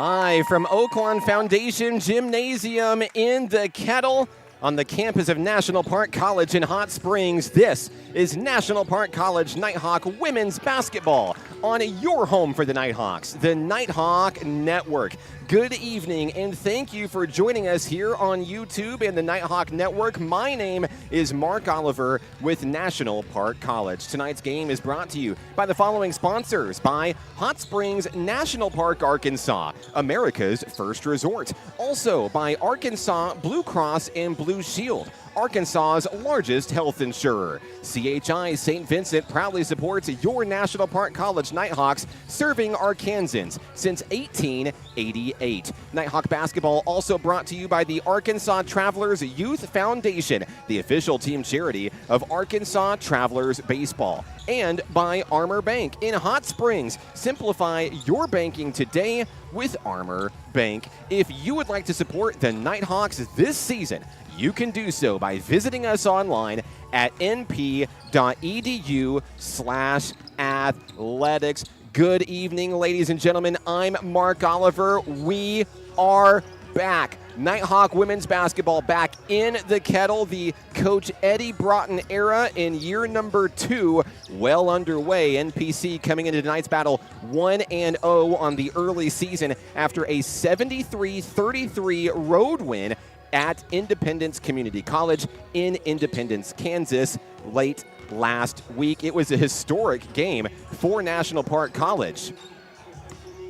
Live from Oaklawn Foundation Gymnasium in the Kettle on the campus of National Park College in Hot Springs, this is National Park College Nighthawk women's basketball on your home for the Nighthawks, the Nighthawk Network. Good evening, and thank you for joining us here on YouTube and the Nighthawk Network. My name is Mark Oliver with National Park College. Tonight's game is brought to you by the following sponsors: by Hot Springs National Park, Arkansas, America's first resort. Also by Arkansas Blue Cross and Blue Shield, Arkansas's largest health insurer. CHI St. Vincent proudly supports your National Park College Nighthawks, serving Arkansans since 1888. Nighthawk basketball also brought to you by the Arkansas Travelers Youth Foundation, the official team charity of Arkansas Travelers Baseball. And by Armor Bank in Hot Springs. Simplify your banking today with Armor Bank. If you would like to support the Nighthawks this season, you can do so by visiting us online at np.edu/athletics. Good evening, ladies and gentlemen. I'm Mark Oliver. We are back. Nighthawk women's basketball back in the Kettle. The Coach Eddie Broughton era in year number 2 well underway. NPC coming into tonight's battle 1-0 on the early season after a 73-33 road win at Independence Community College in Independence, Kansas, late last week. It was a historic game for National Park College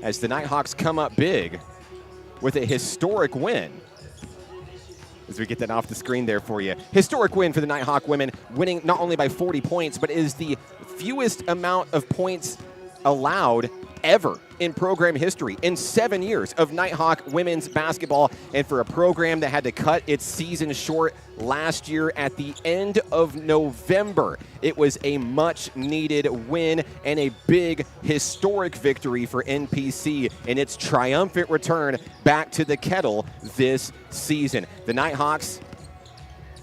as the Nighthawks come up big with a historic win. As we get that off the screen there for you. Historic win for the Nighthawk women, winning not only by 40 points, but is the fewest amount of points allowed ever in program history in 7 years of Nighthawk women's basketball, and for a program that had to cut its season short last year at the end of November. It was a much needed win and a big historic victory for NPC in its triumphant return back to the Kettle this season. The Nighthawks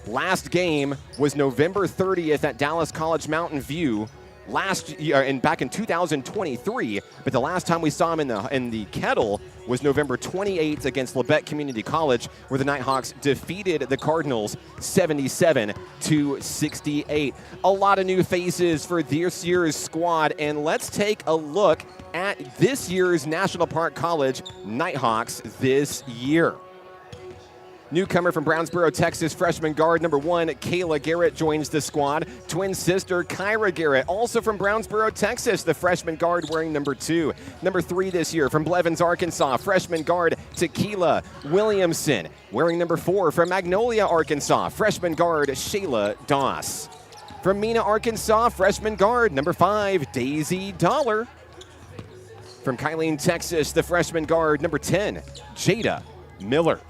last game was November 30th at Dallas College Mountain View last year, and back in 2023, but the last time we saw him in the Kettle was November 28th against Labette Community College, where the Nighthawks defeated the Cardinals 77-68. A lot of new faces for this year's squad, and let's take a look at this year's National Park College Nighthawks this year. Newcomer from Brownsboro, Texas, freshman guard number 1, Kayla Garrett joins the squad. Twin sister, Kyra Garrett, also from Brownsboro, Texas, the freshman guard wearing number 2. Number 3 this year from Blevins, Arkansas, freshman guard Tequila Williamson. Wearing number 4 from Magnolia, Arkansas, freshman guard Shayla Doss. From Mena, Arkansas, freshman guard number 5, Daisy Dollar. From Kylene, Texas, the freshman guard number 10, Jada Miller.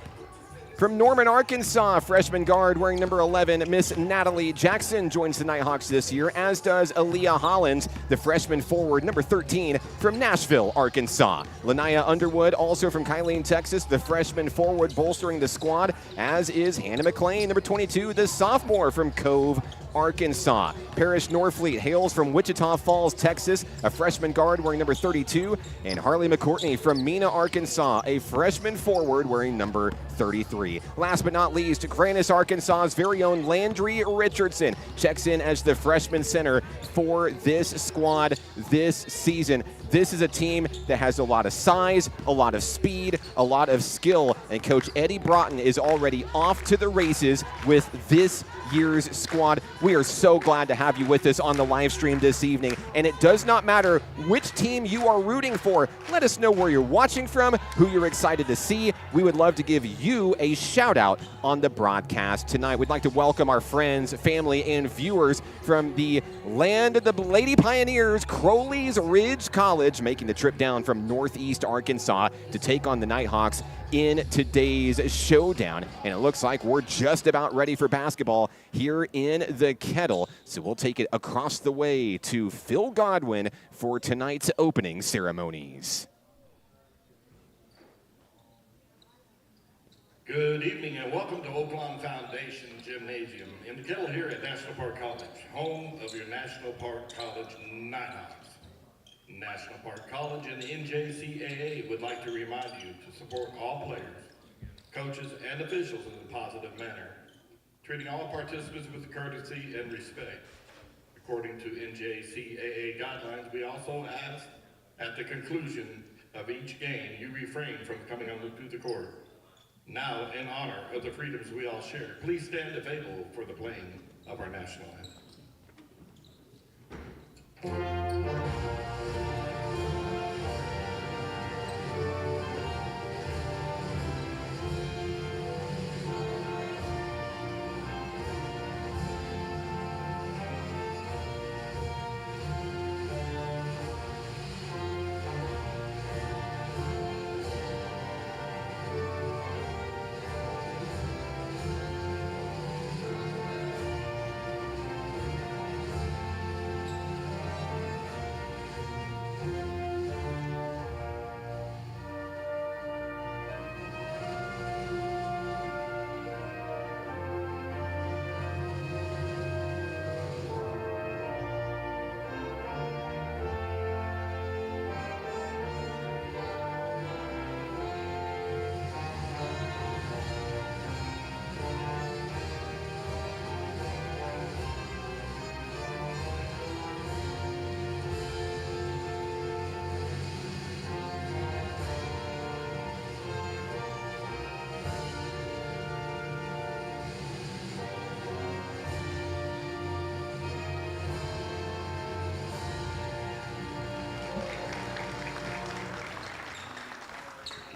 From Norman, Arkansas, freshman guard wearing number 11, Miss Natalie Jackson joins the Nighthawks this year, as does Aaliyah Hollins, the freshman forward number 13 from Nashville, Arkansas. Lanaya Underwood, also from Kylene, Texas, the freshman forward bolstering the squad, as is Hannah McClain, number 22, the sophomore from Cove, Arkansas. Parrish Norfleet hails from Wichita Falls, Texas, a freshman guard wearing number 32, and Harley McCourtney from Mena, Arkansas, a freshman forward wearing number 33. Last but not least, Grannis, Arkansas's very own Landry Richardson checks in as the freshman center for this squad this season. This is a team that has a lot of size, a lot of speed, a lot of skill, and Coach Eddie Broughton is already off to the races with this year's squad. We are so glad to have you with us on the live stream this evening, and it does not matter which team you are rooting for. Let us know where you're watching from, who you're excited to see. We would love to give you a shout out on the broadcast tonight. We'd like to welcome our friends, family, and viewers from the land of the Lady Pioneers, Crowley's Ridge College, making the trip down from Northeast Arkansas to take on the Nighthawks in today's showdown. And it looks like we're just about ready for basketball here in the Kettle. So we'll take it across the way to Phil Godwin for tonight's opening ceremonies. Good evening and welcome to Oaklawn Foundation Gymnasium in the Kettle here at National Park College, home of your National Park College Nighthawks. National Park College and the NJCAA would like to remind you to support all players, coaches, and officials in a positive manner, treating all participants with courtesy and respect. According to NJCAA guidelines, we also ask at the conclusion of each game you refrain from coming onto the court. Now, in honor of the freedoms we all share, please stand available for the playing of our national anthem.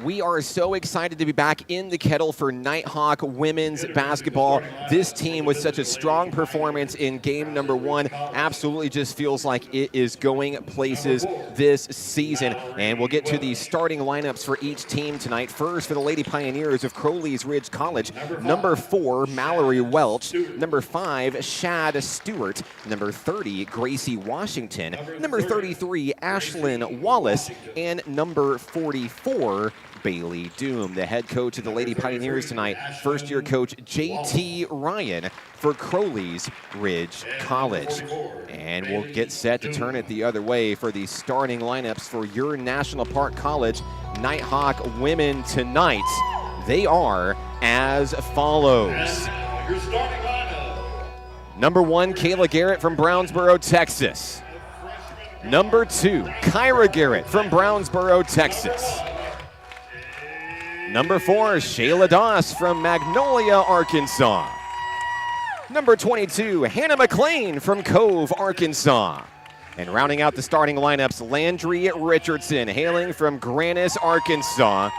We are so excited to be back in the Kettle for Nighthawk women's basketball. This team with such a strong performance in game number 1 absolutely just feels like it is going places this season. And we'll get to the starting lineups for each team tonight. First, for the Lady Pioneers of Crowley's Ridge College, number 4, Mallory Welch, number 5, Shad Stewart, number 30, Gracie Washington, number 33, Ashlyn Wallace, and number 44, Bailey Doom. The head coach of the Lady Pioneers tonight, first-year coach J.T. Ryan for Crowley's Ridge College. And we'll get set to turn it the other way for the starting lineups for your National Park College Nighthawk women tonight. They are as follows. Your starting lineup. Number 1, Kayla Garrett from Brownsboro, Texas. Number 2, Kyra Garrett from Brownsboro, Texas. Number 4, Shayla Doss from Magnolia, Arkansas. Number 22, Hannah McLean from Cove, Arkansas. And rounding out the starting lineups, Landry Richardson, hailing from Grannis, Arkansas.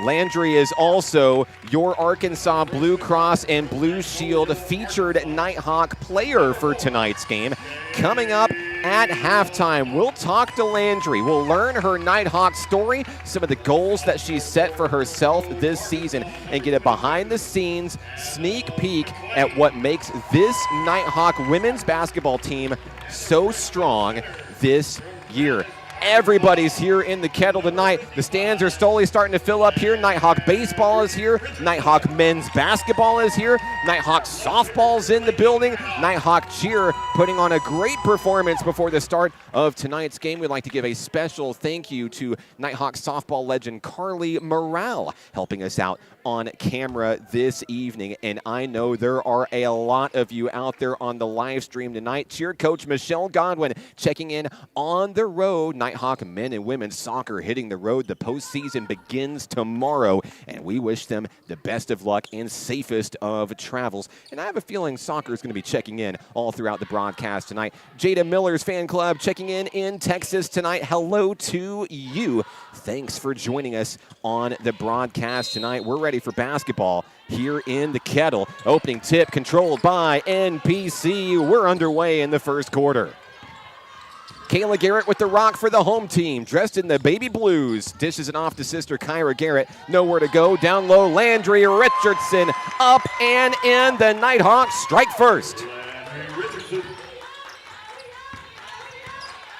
Landry is also your Arkansas Blue Cross and Blue Shield featured Nighthawk player for tonight's game. Coming up at halftime, we'll talk to Landry. We'll learn her Nighthawk story, some of the goals that she's set for herself this season, and get a behind-the-scenes sneak peek at what makes this Nighthawk women's basketball team so strong this year. Everybody's here in the Kettle tonight. The stands are slowly starting to fill up here. Nighthawk baseball is here. Nighthawk men's basketball is here. Nighthawk softball's in the building. Nighthawk cheer putting on a great performance before the start of tonight's game. We'd like to give a special thank you to Nighthawk softball legend Carly Morale, helping us out on camera this evening. And I know there are a lot of you out there on the live stream tonight. Cheer coach Michelle Godwin checking in on the road. Nighthawk men and women's soccer hitting the road. The postseason begins tomorrow, and we wish them the best of luck and safest of travels. And I have a feeling soccer is going to be checking in all throughout the broadcast tonight. Jada Miller's fan club checking in Texas tonight. Hello to you. Thanks for joining us on the broadcast tonight. We're ready for basketball here in the Kettle. Opening tip controlled by NPC. We're underway in the first quarter. Kayla Garrett with the rock for the home team, dressed in the baby blues. Dishes it off to sister Kyra Garrett. Nowhere to go. Down low, Landry Richardson. Up and in. The Nighthawks strike first.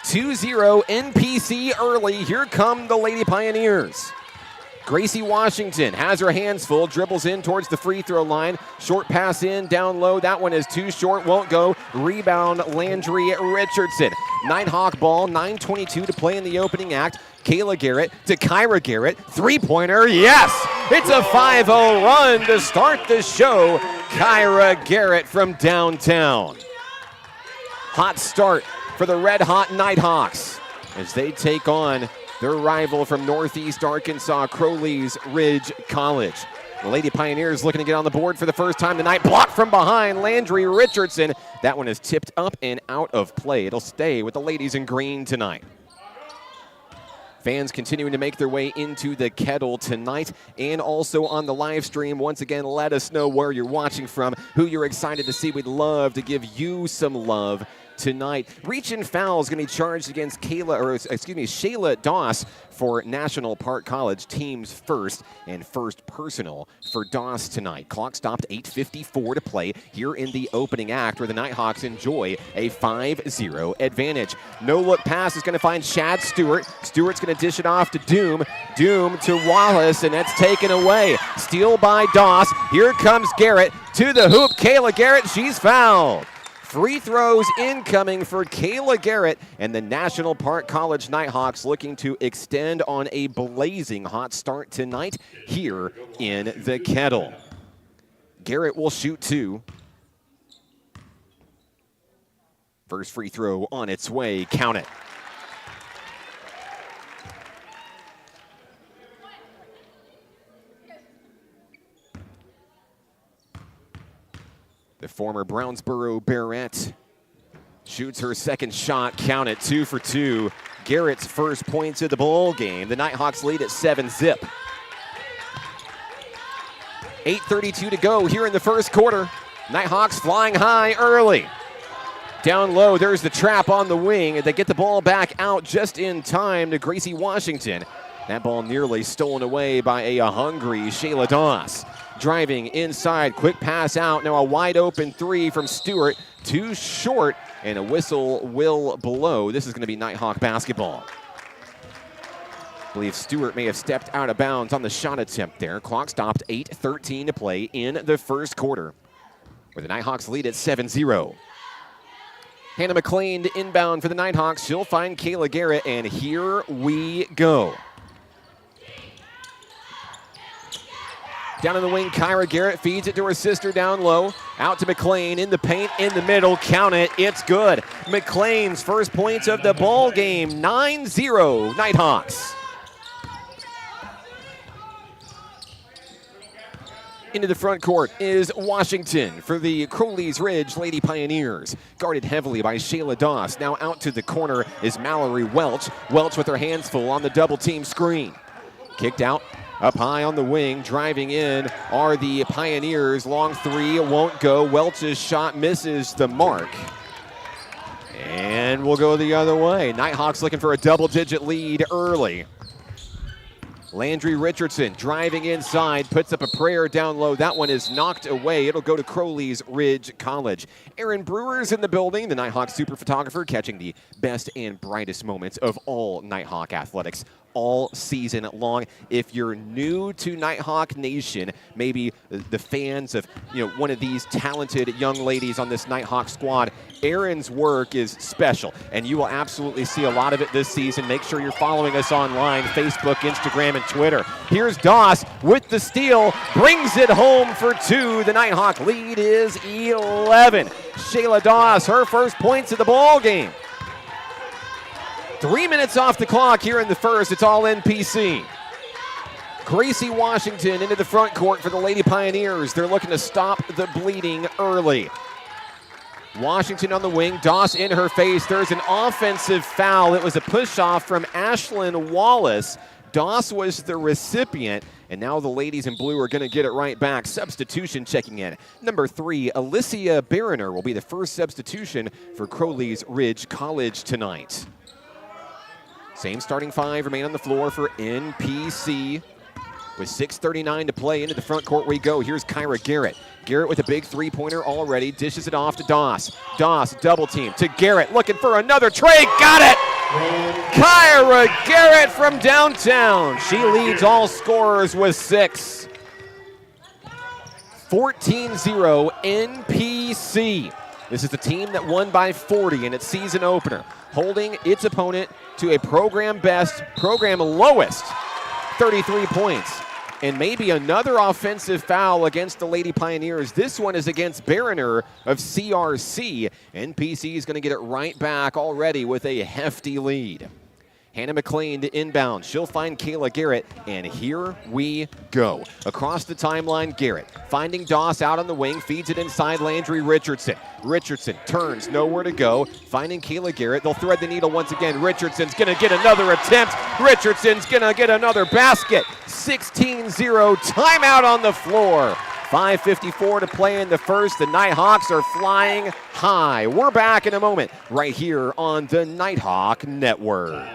2-0 NPC early. Here come the Lady Pioneers. Gracie Washington has her hands full, dribbles in towards the free throw line. Short pass in, down low. That one is too short, won't go. Rebound, Landry Richardson. Nighthawk ball, 9:22 to play in the opening act. Kayla Garrett to Kyra Garrett. Three-pointer, yes! It's a 5-0 run to start the show. Kyra Garrett from downtown. Hot start for the red-hot Nighthawks as they take on their rival from Northeast Arkansas, Crowley's Ridge College. The Lady Pioneers looking to get on the board for the first time tonight. Blocked from behind, Landry Richardson. That one is tipped up and out of play. It'll stay with the ladies in green tonight. Fans continuing to make their way into the Kettle tonight and also on the live stream. Once again, let us know where you're watching from, who you're excited to see. We'd love to give you some love tonight. Reach and foul is going to be charged against Shayla Doss for National Park College. Teams first and first personal for Doss tonight. Clock stopped, 8:54 to play here in the opening act where the Nighthawks enjoy a 5-0 advantage. No-look pass is going to find Shad Stewart. Stewart's going to dish it off to Doom. Doom to Wallace, and that's taken away. Steal by Doss. Here comes Garrett to the hoop. Kayla Garrett, she's fouled. Free throws incoming for Kayla Garrett, and the National Park College Nighthawks looking to extend on a blazing hot start tonight here in the Kettle. Garrett will shoot two. First free throw on its way, count it. The former Brownsboro Barrette shoots her second shot, count it, 2 for 2. Garrett's first points of the ball game. The Nighthawks lead at 7-zip. 8:32 to go here in the first quarter. Nighthawks flying high early. Down low, there's the trap on the wing. They get the ball back out just in time to Gracie Washington. That ball nearly stolen away by a hungry Shayla Doss. Driving inside, quick pass out. Now a wide open three from Stewart. Too short, and a whistle will blow. This is going to be Nighthawk basketball. I believe Stewart may have stepped out of bounds on the shot attempt there. Clock stopped, 8:13 to play in the first quarter, where the Nighthawks lead at 7-0. Hannah McLean to inbound for the Nighthawks. She'll find Kayla Garrett, and here we go. Down in the wing, Kyra Garrett feeds it to her sister down low. Out to McLean in the paint, in the middle. Count it, it's good. McLean's first points of the ball game, 9-0 Nighthawks. Into the front court is Washington for the Crowley's Ridge Lady Pioneers. Guarded heavily by Shayla Doss. Now out to the corner is Mallory Welch. Welch with her hands full on the double team screen. Kicked out. Up high on the wing, driving in are the Pioneers. Long three, won't go. Welch's shot misses the mark. And we'll go the other way. Nighthawks looking for a double-digit lead early. Landry Richardson driving inside, puts up a prayer down low. That one is knocked away. It'll go to Crowley's Ridge College. Aaron Brewer's in the building, the Nighthawk super photographer, catching the best and brightest moments of all Nighthawk athletics all season long. If you're new to Nighthawk Nation, maybe the fans of one of these talented young ladies on this Nighthawk squad, Erin's work is special, and you will absolutely see a lot of it this season. Make sure you're following us online, Facebook, Instagram, and Twitter. Here's Doss with the steal, brings it home for two. The Nighthawk lead is 11. Shayla Doss, her first points of the ball game. 3 minutes off the clock here in the first. It's all NPC. Gracie Washington into the front court for the Lady Pioneers. They're looking to stop the bleeding early. Washington on the wing. Doss in her face. There's an offensive foul. It was a push-off from Ashlyn Wallace. Doss was the recipient, and now the ladies in blue are going to get it right back. Substitution checking in. Number 3, Alicia Barriner will be the first substitution for Crowley's Ridge College tonight. Same starting five remain on the floor for NPC. With 6:39 to play, into the front court we go. Here's Kyra Garrett. Garrett with a big three-pointer already. Dishes it off to Doss. Doss double team to Garrett. Looking for another tray. Got it! Kyra Garrett from downtown. She leads all scorers with 6. 14-0 NPC. This is the team that won by 40 in its season opener, holding its opponent to a program best, program lowest, 33 points. And maybe another offensive foul against the Lady Pioneers. This one is against Barriner of CRC. NPC is going to get it right back already with a hefty lead. Hannah McLean to inbound. She'll find Kayla Garrett, and here we go. Across the timeline, Garrett finding Doss out on the wing, feeds it inside Landry Richardson. Richardson turns, nowhere to go, finding Kayla Garrett. They'll thread the needle once again. Richardson's going to get another attempt. Richardson's going to get another basket. 16-0, timeout on the floor. 5:54 to play in the first. The Nighthawks are flying high. We're back in a moment right here on the Nighthawk Network.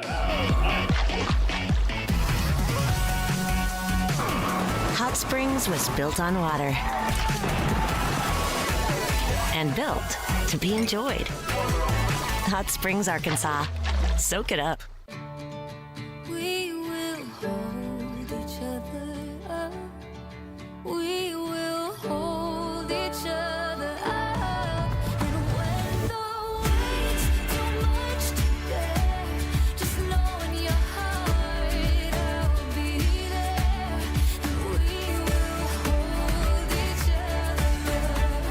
Hot Springs was built on water and built to be enjoyed. Hot Springs, Arkansas. Soak it up. We will hold each other up. We will hold each other up. And when the weight's too much to bear, just know in your heart I'll be there. And we will hold each other up.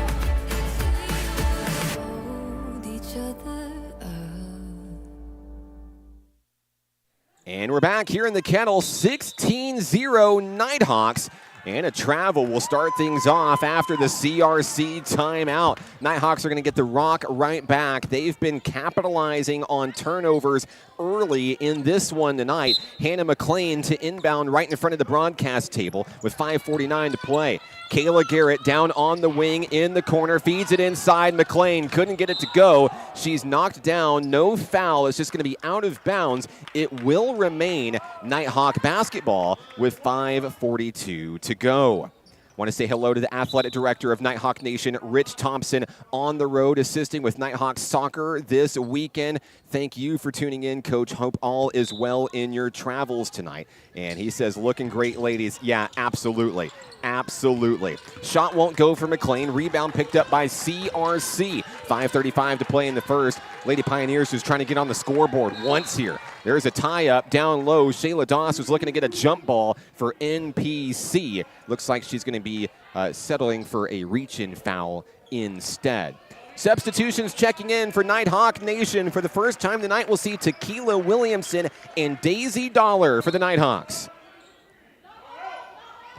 Hold each other up. And we're back here in the Kettle, 16-0 Nighthawks. And a travel will start things off after the CRC timeout. Nighthawks are going to get the rock right back. They've been capitalizing on turnovers early in this one tonight. Hannah McLean to inbound right in front of the broadcast table with 5:49 to play. Kayla Garrett down on the wing in the corner, feeds it inside. McLean couldn't get it to go. She's knocked down, no foul. It's just going to be out of bounds. It will remain Nighthawk basketball with 5:42 to go. Want to say hello to the athletic director of Nighthawk Nation, Rich Thompson, on the road assisting with Nighthawk soccer this weekend. Thank you for tuning in, Coach. Hope all is well in your travels tonight. And he says, looking great, ladies. Yeah, absolutely. Absolutely. Shot won't go for McLean. Rebound picked up by CRC. 5:35 to play in the first. Lady Pioneers who's trying to get on the scoreboard once here. There's a tie-up down low. Shayla Doss was looking to get a jump ball for NPC. Looks like she's going to be settling for a reach-in foul instead. Substitutions checking in for Nighthawk Nation. For the first time tonight, we'll see Tequila Williamson and Daisy Dollar for the Nighthawks.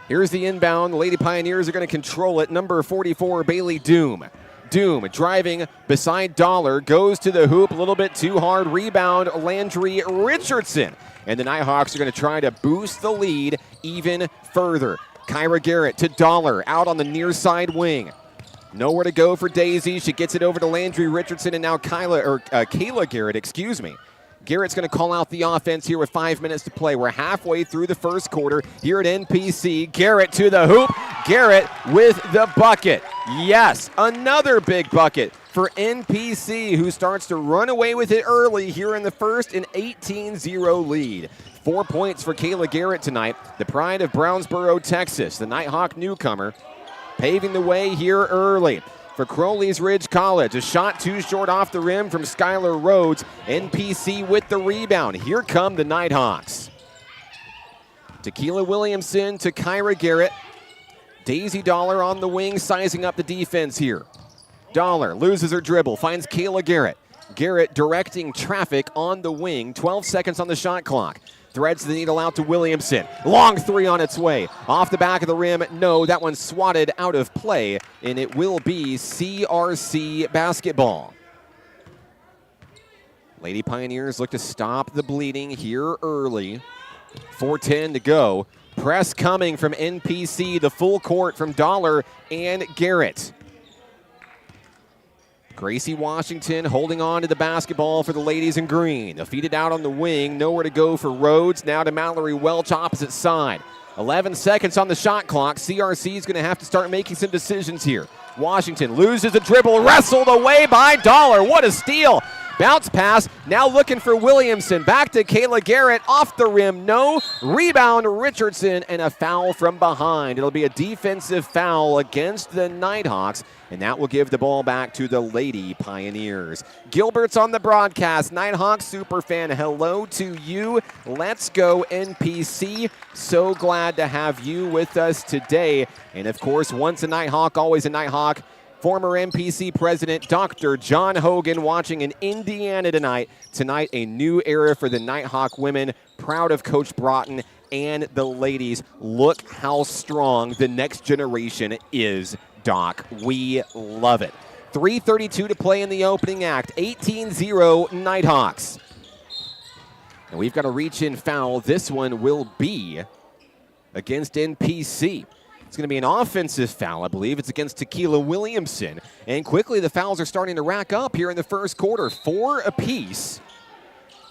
Here's the inbound. The Lady Pioneers are going to control it. Number 44, Bailey Doom. Doom driving beside Dollar, goes to the hoop, a little bit too hard. Rebound, Landry Richardson. And the Nighthawks are going to try to boost the lead even further. Kyra Garrett to Dollar, out on the near side wing. Nowhere to go for Daisy. She gets it over to Landry Richardson, and now Kayla Garrett, excuse me. Garrett's going to call out the offense here with 5 minutes to play. We're halfway through the first quarter here at NPC. Garrett to the hoop. Garrett with the bucket. Yes, another big bucket for NPC, who starts to run away with it early here in the first, an 18-0 lead. 4 points for Kayla Garrett tonight, the pride of Brownsboro, Texas, the Nighthawk newcomer, paving the way here early. For Crowley's Ridge College, a shot too short off the rim from Skylar Rhodes. NPC with the rebound. Here come the Nighthawks. Tequila Williamson to Kyra Garrett. Daisy Dollar on the wing, sizing up the defense here. Dollar loses her dribble, finds Kayla Garrett. Garrett directing traffic on the wing, 12 seconds on the shot clock. Threads the needle out to Williamson. Long three on its way. Off the back of the rim. No, that one swatted out of play, and it will be CRC basketball. Lady Pioneers look to stop the bleeding here early. 4:10 to go. Press coming from NPC, the full court from Dollar and Garrett. Gracie Washington holding on to the basketball for the ladies in green. They'll feed it out on the wing. Nowhere to go for Rhodes. Now to Mallory Welch, opposite side. 11 seconds on the shot clock. CRC is going to have to start making some decisions here. Washington loses a dribble, wrestled away by Dollar. What a steal Bounce pass, now looking for Williamson. Back to Kayla Garrett, off the rim, no. Rebound, Richardson, and a foul from behind. It'll be a defensive foul against the Nighthawks, and that will give the ball back to the Lady Pioneers. Gilbert's on the broadcast. Nighthawks superfan, hello to you. Let's go, NPC. So glad to have you with us today. And of course, once a Nighthawk, always a Nighthawk. Former NPC president Dr. John Hogan watching in Indiana tonight. Tonight, a new era for the Nighthawk women. Proud of Coach Broughton and the ladies. Look how strong the next generation is, Doc. We love it. 3:32 to play in the opening act. 18-0 Nighthawks. And we've got a reach-in foul. This one will be against NPC. It's going to be an offensive foul, I believe. It's against Tequila Williamson. And quickly, the fouls are starting to rack up here in the first quarter. 4 apiece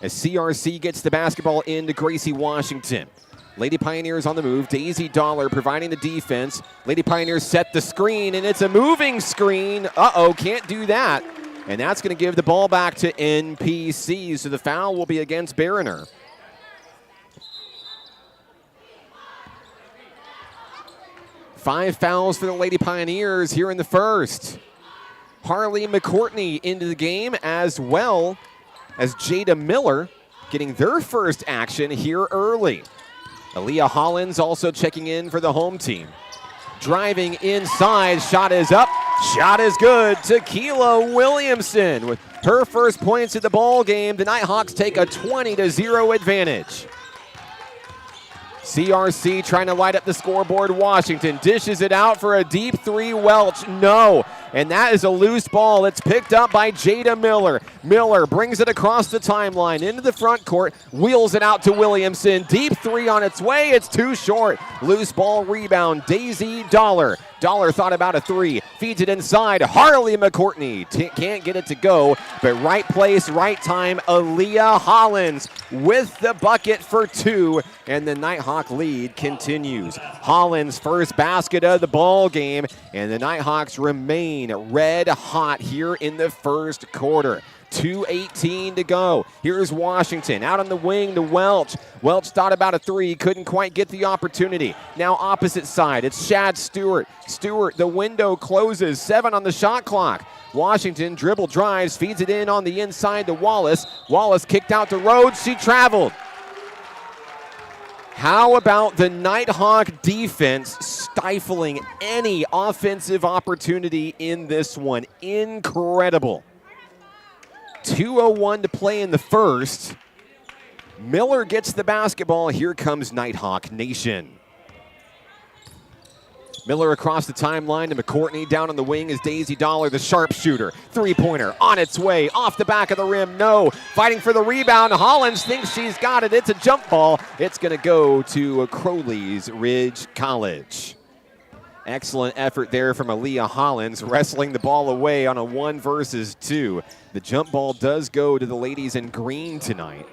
as CRC gets the basketball into Gracie Washington. Lady Pioneers on the move. Daisy Dollar providing the defense. Lady Pioneers set the screen, and it's a moving screen. Can't do that. And that's going to give the ball back to NPC, so the foul will be against Barriner. 5 fouls for the Lady Pioneers here in the first. Harley McCourtney into the game, as well as Jada Miller getting their first action here early. Aaliyah Hollins also checking in for the home team. Driving inside, shot is up, shot is good. Tequila Williamson with her first points at the ball game. The Nighthawks take a 20-0 advantage. CRC trying to light up the scoreboard. Washington dishes it out for a deep 3. Welch, no. And that is a loose ball. It's picked up by Jada Miller. Miller brings it across the timeline into the front court, wheels it out to Williamson. Deep 3 on its way. It's too short. Loose ball rebound. Daisy Dollar. Dollar thought about a 3. Feeds it inside. Harley McCourtney can't get it to go, but right place, right time. Aaliyah Hollins with the bucket for 2, and the Nighthawk lead continues. Hollins' first basket of the ball game, and the Nighthawks remain red hot here in the first quarter. 2:18 to go. Here's Washington out on the wing to Welch. Welch thought about a 3, couldn't quite get the opportunity. Now opposite side, it's Shad Stewart. Stewart, the window closes, 7 on the shot clock. Washington dribble drives, feeds it in on the inside to Wallace. Wallace kicked out to Rhodes, she traveled. How about the Nighthawk defense stifling any offensive opportunity in this one? Incredible. 2:01 to play in the first. Miller gets the basketball. Here comes Nighthawk Nation. Miller across the timeline to McCourtney. Down on the wing is Daisy Dollar, the sharpshooter. 3-pointer on its way. Off the back of the rim. No. Fighting for the rebound. Hollins thinks she's got it. It's a jump ball. It's going to go to Crowley's Ridge College. Excellent effort there from Aaliyah Hollins, wrestling the ball away on a 1 versus 2. The jump ball does go to the ladies in green tonight.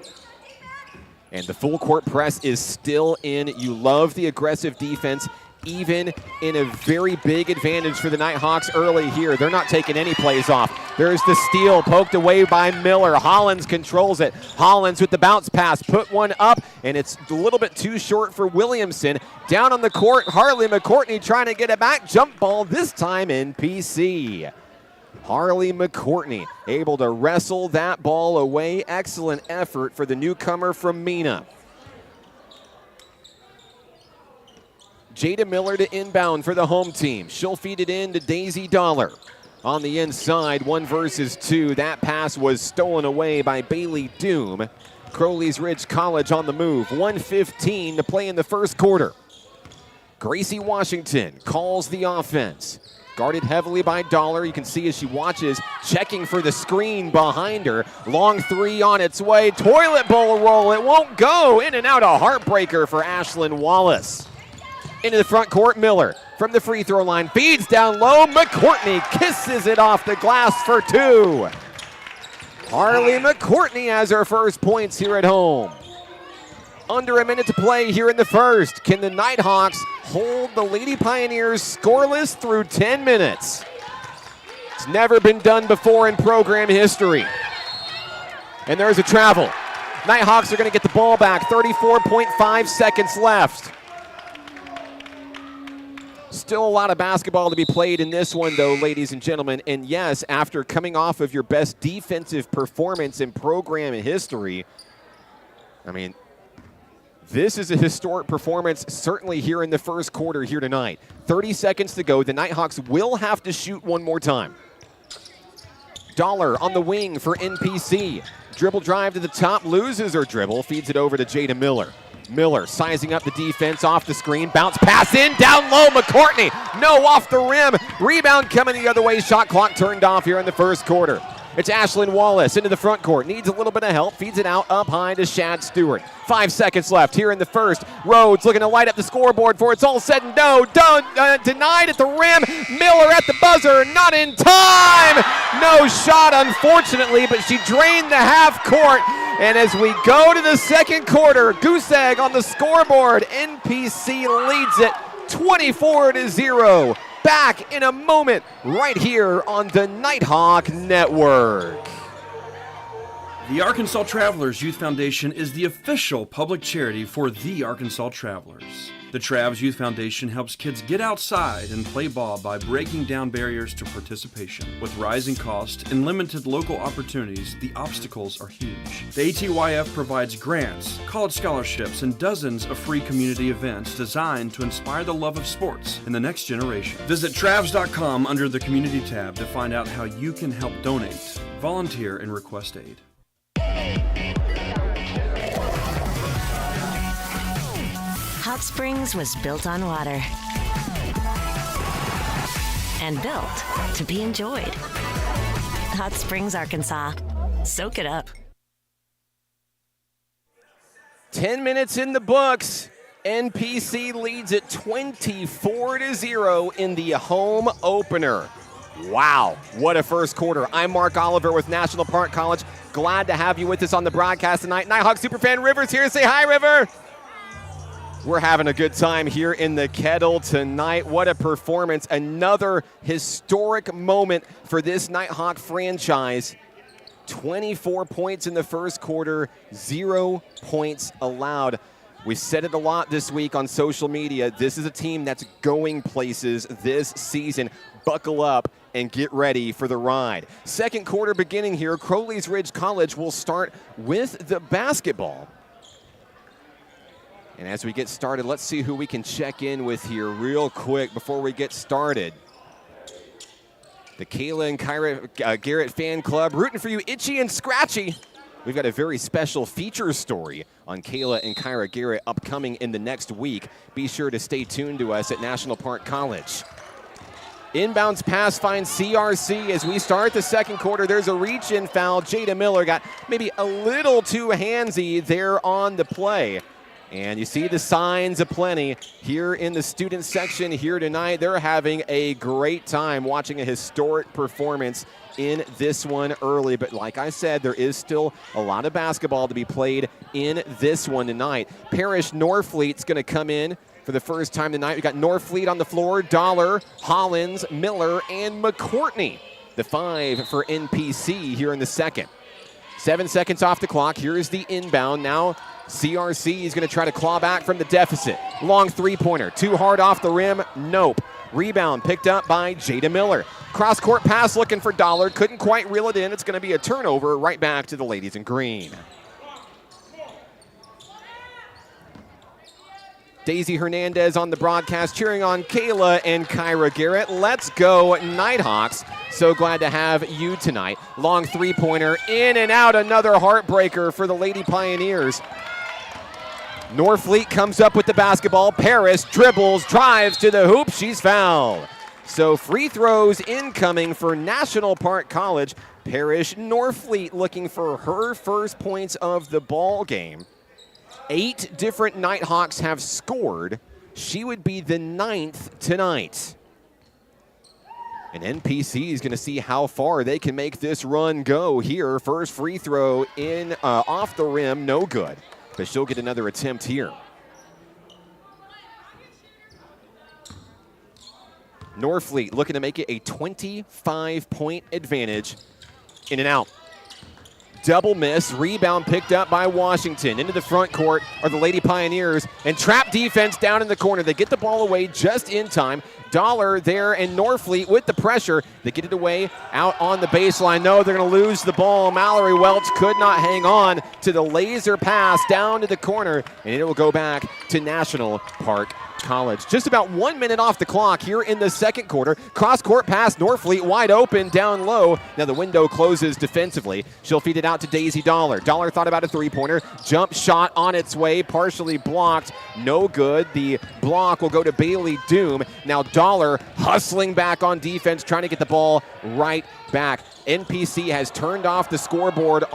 And the full court press is still in. You love the aggressive defense, even in a very big advantage for the Nighthawks early here. They're not taking any plays off. There's the steal poked away by Miller. Hollins controls it. Hollins with the bounce pass, put one up, and it's a little bit too short for Williamson. Down on the court, Harley McCourtney trying to get it back. Jump ball, this time NPC. Harley McCourtney able to wrestle that ball away. Excellent effort for the newcomer from Mena. Jada Miller to inbound for the home team. She'll feed it in to Daisy Dollar. On the inside, 1 versus 2. That pass was stolen away by Bailey Doom. Crowley's Ridge College on the move. 1:15 to play in the first quarter. Gracie Washington calls the offense. Guarded heavily by Dollar. You can see as she watches, checking for the screen behind her. Long 3 on its way. Toilet bowl roll. It won't go. In and out, a heartbreaker for Ashlyn Wallace. Into the front court, Miller from the free throw line. Feeds down low. McCourtney kisses it off the glass for 2. Harley McCourtney has her first points here at home. Under a minute to play here in the first. Can the Nighthawks hold the Lady Pioneers scoreless through 10 minutes? It's never been done before in program history. And there's a travel. Nighthawks are going to get the ball back. 34.5 seconds left. Still a lot of basketball to be played in this one, though, ladies and gentlemen. And yes, after coming off of your best defensive performance in program history, I mean, this is a historic performance, certainly here in the first quarter here tonight. 30 seconds to go. The Nighthawks will have to shoot one more time. Dollar on the wing for NPC. Dribble drive to the top, loses her dribble, feeds it over to Jada Miller. Miller sizing up the defense off the screen. Bounce pass in, down low, McCourtney. No, off the rim. Rebound coming the other way. Shot clock turned off here in the first quarter. It's Ashlyn Wallace into the front court. Needs a little bit of help. Feeds it out up high to Shad Stewart. 5 seconds left here in the first. Rhodes looking to light up the scoreboard for it's all said and denied at the rim. Miller at the buzzer. Not in time. No shot, unfortunately, but she drained the half court. And as we go to the second quarter, goose egg on the scoreboard. NPC leads it 24-0. Back in a moment right here on the Nighthawk Network. The Arkansas Travelers Youth Foundation is the official public charity for the Arkansas Travelers. The Travs Youth Foundation helps kids get outside and play ball by breaking down barriers to participation. With rising costs and limited local opportunities, the obstacles are huge. The ATYF provides grants, college scholarships, and dozens of free community events designed to inspire the love of sports in the next generation. Visit Travs.com under the Community tab to find out how you can help donate, volunteer, and request aid. Hot Springs was built on water and built to be enjoyed. Hot Springs, Arkansas. Soak it up. 10 minutes in the books. NPC leads it 24-0 in the home opener. Wow, what a first quarter. I'm Mark Oliver with National Park College. Glad to have you with us on the broadcast tonight. Nighthawk Superfan River's here. Say hi, River. We're having a good time here in the Kettle tonight. What a performance. Another historic moment for this Nighthawk franchise. 24 points in the first quarter, 0 points allowed. We said it a lot this week on social media. This is a team that's going places this season. Buckle up and get ready for the ride. Second quarter beginning here. Crowley's Ridge College will start with the basketball. And as we get started, let's see who we can check in with here real quick before we get started. The Kayla and Kyra Garrett fan club rooting for you, itchy and scratchy. We've got a very special feature story on Kayla and Kyra Garrett upcoming in the next week. Be sure to stay tuned to us at National Park College. Inbounds pass finds CRC as we start the second quarter. There's a reach-in foul. Jada Miller got maybe a little too handsy there on the play. And you see the signs aplenty here in the student section here tonight. They're having a great time watching a historic performance in this one early. But like I said, there is still a lot of basketball to be played in this one tonight. Parrish Norfleet's going to come in for the first time tonight. We got Norfleet on the floor, Dollar, Hollins, Miller, and McCourtney. The 5 for NPC here in the second. 7 seconds off the clock. Here is the inbound. Now CRC is going to try to claw back from the deficit. Long three-pointer. Too hard off the rim. Nope. Rebound picked up by Jada Miller. Cross-court pass looking for Dollar. Couldn't quite reel it in. It's going to be a turnover right back to the ladies in green. Daisy Hernandez on the broadcast cheering on Kayla and Kyra Garrett. Let's go Nighthawks. So glad to have you tonight. Long three-pointer, in and out, another heartbreaker for the Lady Pioneers. Norfleet comes up with the basketball. Paris dribbles, drives to the hoop. She's fouled. So free throws incoming for National Park College. Parrish Norfleet looking for her first points of the ball game. 8 different Nighthawks have scored. She would be the 9th tonight. And NPC is going to see how far they can make this run go here. First free throw in off the rim, no good. But she'll get another attempt here. Norfleet looking to make it a 25-point advantage. In and out. double miss. Rebound picked up by Washington. Into the front court are the Lady Pioneers, and trap defense down in the corner. They get the ball away just in time. Dollar there and Norfleet with the pressure. They get it away out on the baseline. No, they're going to lose the ball. Mallory Welch could not hang on to the laser pass down to the corner, and it will go back to National Park College. Just about 1 minute off the clock here in the second quarter. Cross-court pass, Norfleet wide open, down low. Now the window closes defensively. She'll feed it out to Daisy Dollar. Dollar thought about a three-pointer. Jump shot on its way, partially blocked. No good. The block will go to Bailey Doom. Now Dollar hustling back on defense, trying to get the ball right back. NPC has turned off the scoreboard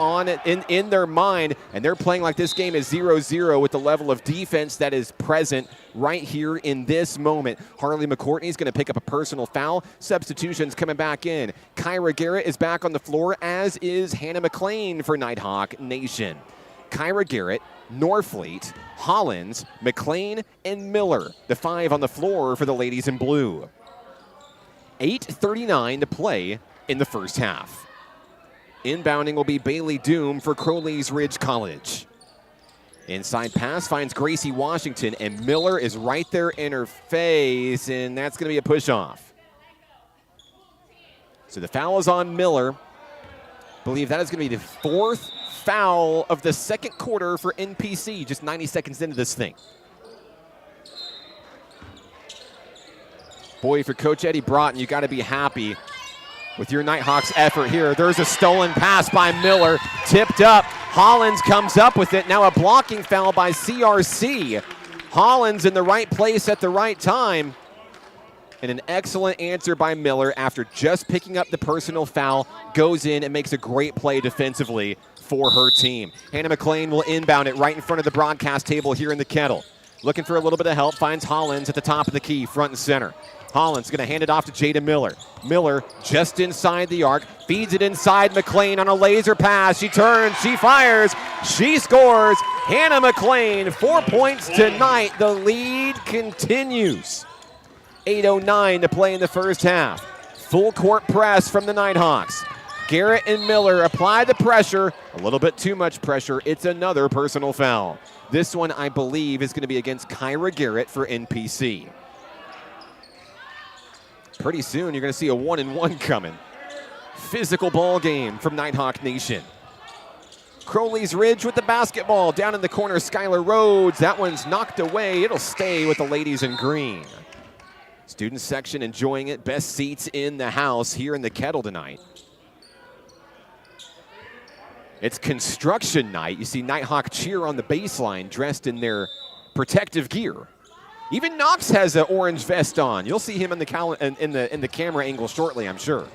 in their mind, and they're playing like this game is 0-0 with the level of defense that is present right here in this moment. Harley McCourtney is going to pick up a personal foul. Substitutions coming back in. Kyra Garrett is back on the floor, as is Hannah McLean for Nighthawk Nation. Kyra Garrett, Norfleet, Hollins, McLean, and Miller, the five on the floor for the ladies in blue. 8:39 to play in the first half. Inbounding will be Bailey Doom for Crowley's Ridge College. Inside pass finds Gracie Washington, and Miller is right there in her face, and that's going to be a push-off. So the foul is on Miller. I believe that is going to be the fourth foul of the second quarter for NPC, just 90 seconds into this thing. Boy, for Coach Eddie Broughton, you got to be happy with your Nighthawks effort here. There's a stolen pass by Miller, tipped up. Hollins comes up with it. Now a blocking foul by CRC. Hollins in the right place at the right time. And an excellent answer by Miller after just picking up the personal foul. Goes in and makes a great play defensively for her team. Hannah McLean will inbound it right in front of the broadcast table here in the Kettle. Looking for a little bit of help, finds Hollins at the top of the key, front and center. Hollins going to hand it off to Jada Miller. Miller just inside the arc, feeds it inside McLean on a laser pass. She turns, she fires, she scores. Hannah McLean, 4 points tonight. The lead continues. 8:09 to play in the first half. Full court press from the Nighthawks. Garrett and Miller apply the pressure. A little bit too much pressure. It's another personal foul. This one, I believe, is going to be against Kyra Garrett for NPC. Pretty soon, you're going to see a 1-and-1 coming. Physical ball game from Nighthawk Nation. Crowley's Ridge with the basketball. Down in the corner, Skylar Rhodes. That one's knocked away. It'll stay with the ladies in green. Student section enjoying it. Best seats in the house here in the Kettle tonight. It's construction night. You see Nighthawk cheer on the baseline dressed in their protective gear. Even Knox has an orange vest on. You'll see him in the camera angle shortly, I'm sure.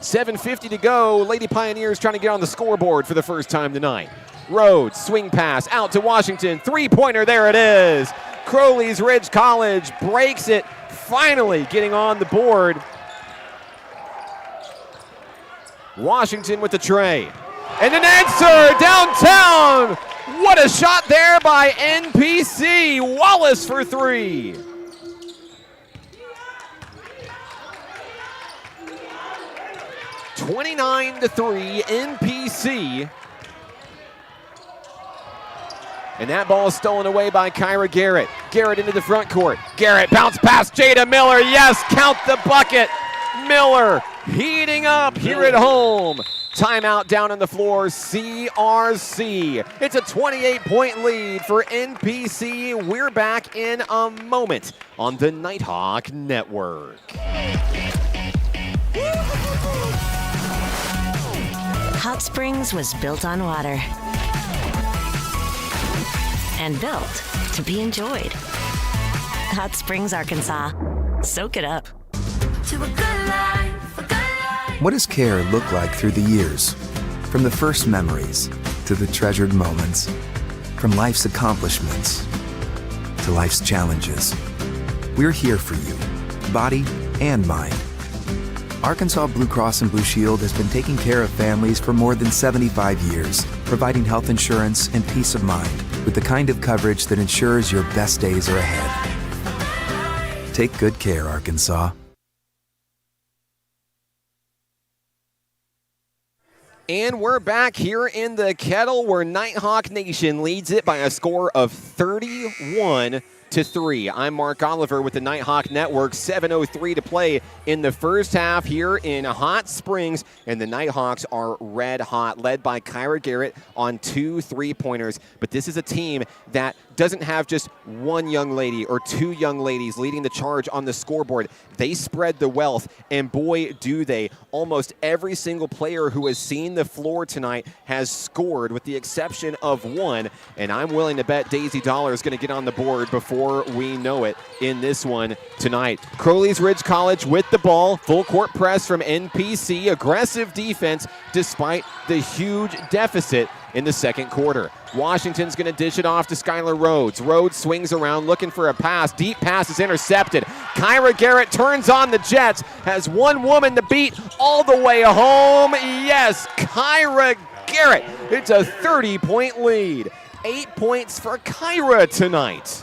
7:50 to go. Lady Pioneers trying to get on the scoreboard for the first time tonight. Rhodes, swing pass out to Washington. Three-pointer, there it is. Crowley's Ridge College breaks it, finally getting on the board. Washington with the tray. And an answer downtown. What a shot there by NPC. Wallace for three. (29-3) NPC. And that ball is stolen away by Kyra Garrett. Garrett into the front court. Garrett bounce past Jada Miller. Yes, count the bucket. Miller heating up here at home. Timeout down on the floor, CRC. It's a 28-point lead for NPC. We're back in a moment on the Nighthawk Network. Hot Springs was built on water and built to be enjoyed. Hot Springs, Arkansas. Soak it up. To a good life, a good life. What does care look like through the years? From the first memories to the treasured moments. From life's accomplishments to life's challenges. We're here for you, body and mind. Arkansas Blue Cross and Blue Shield has been taking care of families for more than 75 years, providing health insurance and peace of mind with the kind of coverage that ensures your best days are ahead. Take good care, Arkansas. And we're back here in the Kettle where Nighthawk Nation leads it by a score of 31-3. I'm Mark Oliver with the Nighthawk Network. 7:03 to play in the first half here in Hot Springs. And the Nighthawks are red hot, led by Kyra Garrett on 2 3-pointers. But this is a team that doesn't have just one young lady or two young ladies leading the charge on the scoreboard. They spread the wealth, and boy, do they. Almost every single player who has seen the floor tonight has scored, with the exception of one. And I'm willing to bet Daisy Dollar is going to get on the board before we know it in this one tonight. Crowley's Ridge College with the ball. Full court press from NPC. Aggressive defense despite the huge deficit in the second quarter. Washington's going to dish it off to Skylar Rhodes. Rhodes swings around looking for a pass. Deep pass is intercepted. Kyra Garrett turns on the Jets, has one woman to beat all the way home. Yes, Kyra Garrett. It's a 30-point lead. 8 points for Kyra tonight.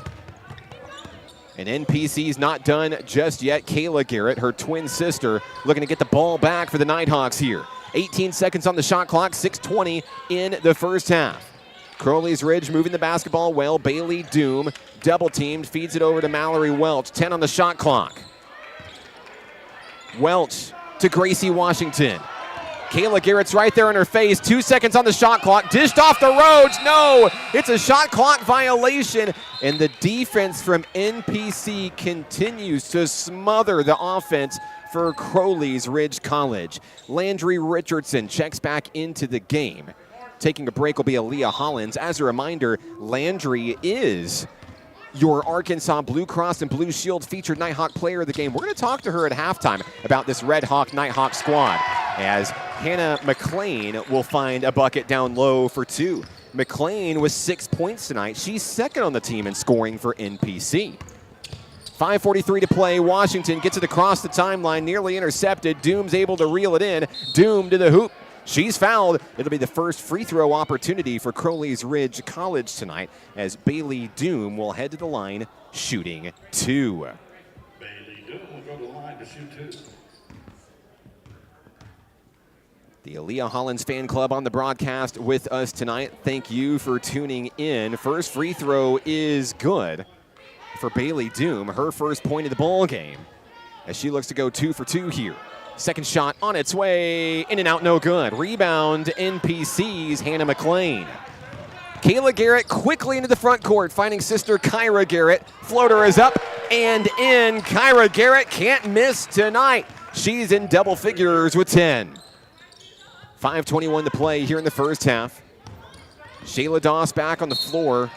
And NPC's not done just yet. Kayla Garrett, her twin sister, looking to get the ball back for the Nighthawks here. 18 seconds on the shot clock, 6:20 in the first half. Crowley's Ridge moving the basketball well. Bailey Doom double teamed, feeds it over to Mallory Welch. 10 on the shot clock. Welch to Gracie Washington. Kayla Garrett's right there in her face. 2 seconds on the shot clock. Dished off the Rhodes. No, it's a shot clock violation. And the defense from NPC continues to smother the offense for Crowley's Ridge College. Landry Richardson checks back into the game. Taking a break will be Aaliyah Hollins. As a reminder, Landry is your Arkansas Blue Cross and Blue Shield featured Nighthawk player of the game. We're going to talk to her at halftime about this Red Hawk Nighthawk squad, as Hannah McLean will find a bucket down low for two. McLean with 6 points tonight. She's second on the team in scoring for NPC. 5:43 to play. Washington gets it across the timeline, nearly intercepted. Doom's able to reel it in. Doom to the hoop. She's fouled. It'll be the first free throw opportunity for Crowley's Ridge College tonight, as Bailey Doom will head to the line shooting two. Bailey Doom will go to the line to shoot two. The Aaliyah Hollins fan club on the broadcast with us tonight. Thank you for tuning in. First free throw is good for Bailey Doom, her first point of the ball game, as she looks to go 2 for 2 here. Second shot on its way, in and out, no good. Rebound, NPC's Hannah McLean. Kayla Garrett quickly into the front court, finding sister Kyra Garrett. Floater is up and in. Kyra Garrett can't miss tonight. She's in double figures with 10. 5:21 to play here in the first half. Shayla Doss back on the floor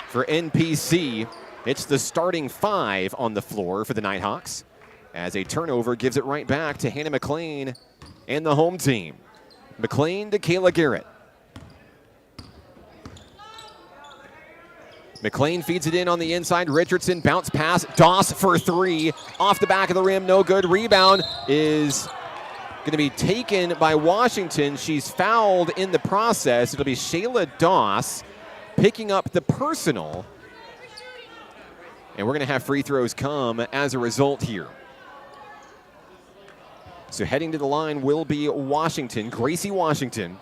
for NPC. It's the starting 5 on the floor for the Nighthawks, as a turnover gives it right back to Hannah McLean and the home team. McLean to Kayla Garrett. McLean feeds it in on the inside. Richardson, bounce pass. Doss for 3. Off the back of the rim, no good. Rebound is going to be taken by Washington. She's fouled in the process. It'll be Shayla Doss picking up the personal. And we're going to have free throws come as a result here. So heading to the line will be Washington, Gracie Washington.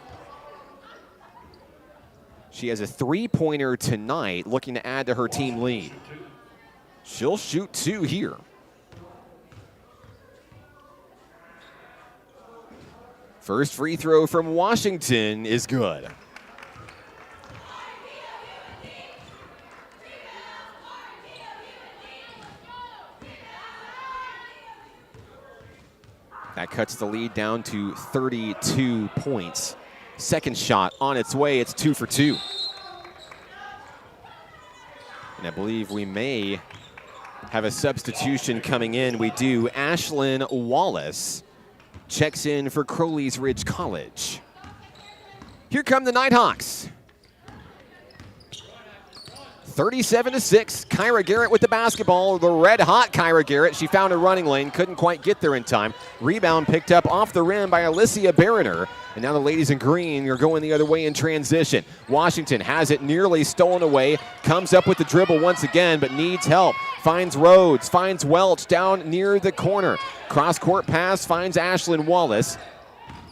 She has a 3-pointer tonight, looking to add to her team lead. She'll shoot 2 here. First free throw from Washington is good. That cuts the lead down to 32 points. Second shot on its way. It's 2 for 2. And I believe we may have a substitution coming in. We do. Ashlyn Wallace checks in for Crowley's Ridge College. Here come the Nighthawks. 37-6. Kyra Garrett with the basketball. The red hot Kyra Garrett. She found a running lane, couldn't quite get there in time. Rebound picked up off the rim by Alicia Barriner. And now the ladies in green are going the other way in transition. Washington has it nearly stolen away. Comes up with the dribble once again, but needs help. Finds Rhodes, finds Welch down near the corner. Cross-court pass finds Ashlyn Wallace.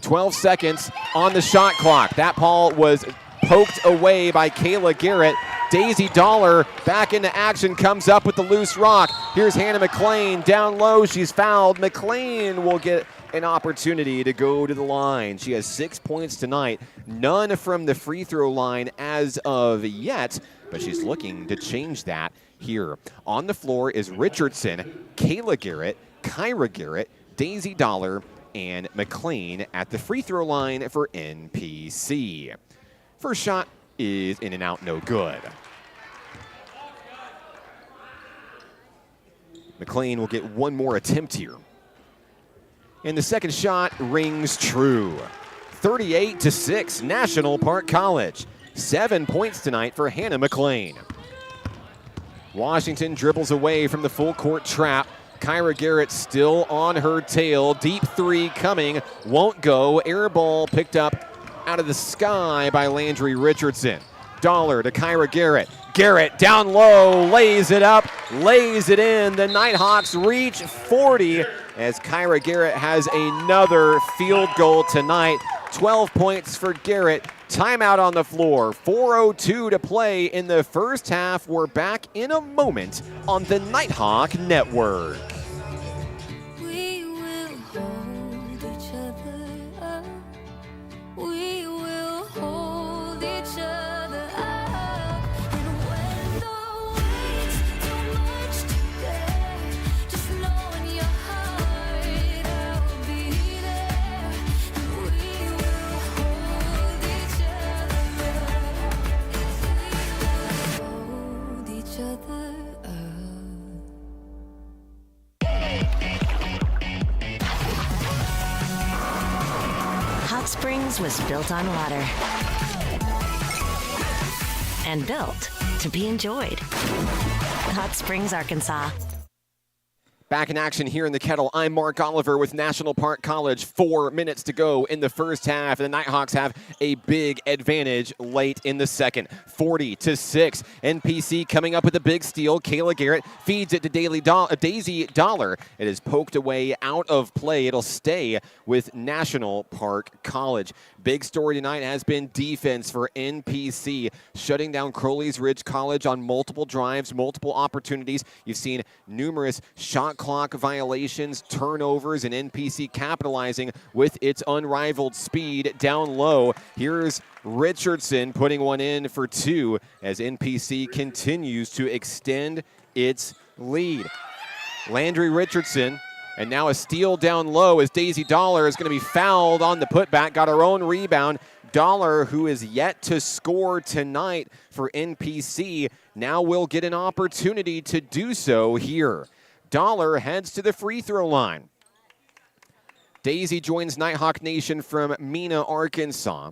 12 seconds on the shot clock. That ball was poked away by Kayla Garrett. Daisy Dollar back into action, comes up with the loose rock. Here's Hannah McLean down low. She's fouled. McLean will get an opportunity to go to the line. She has 6 points tonight. None from the free throw line as of yet, but she's looking to change that here. On the floor is Richardson, Kayla Garrett, Kyra Garrett, Daisy Dollar, and McLean at the free throw line for NPC. First shot is in and out, no good. McLean will get one more attempt here. And the second shot rings true. 38-6, National Park College. 7 points tonight for Hannah McLean. Washington dribbles away from the full court trap. Kyra Garrett still on her tail. Deep three coming, won't go. Air ball picked up out of the sky by Landry Richardson. Dollar to Kyra Garrett. Garrett down low, lays it up, lays it in. The Nighthawks reach 40 as Kyra Garrett has another field goal tonight. 12 points for Garrett. Timeout on the floor. 4:02 to play in the first half. We're back in a moment on the Nighthawk Network. We will hold each other up. We will hold each other up. And when the weight's too much to bear, just know in your heart I'll be there. And we will hold each other up. Hold each other up. Hot Springs was built on water and built to be enjoyed. Hot Springs, Arkansas. Back in action here in the Kettle. I'm Mark Oliver with National Park College. 4 minutes to go in the first half. And the Nighthawks have a big advantage late in the second. 40-6. NPC coming up with a big steal. Kayla Garrett feeds it to Daisy Dollar. It is poked away out of play. It'll stay with National Park College. Big story tonight has been defense for NPC, shutting down Crowley's Ridge College on multiple drives, multiple opportunities. You've seen numerous shot clock violations, turnovers, and NPC capitalizing with its unrivaled speed down low. Here's Richardson putting one in for two as NPC continues to extend its lead. Landry Richardson, and now a steal down low as Daisy Dollar is going to be fouled on the putback, got her own rebound. Dollar, who is yet to score tonight for NPC, now will get an opportunity to do so here. Dollar heads to the free throw line. Daisy joins Nighthawk Nation from Mena, Arkansas.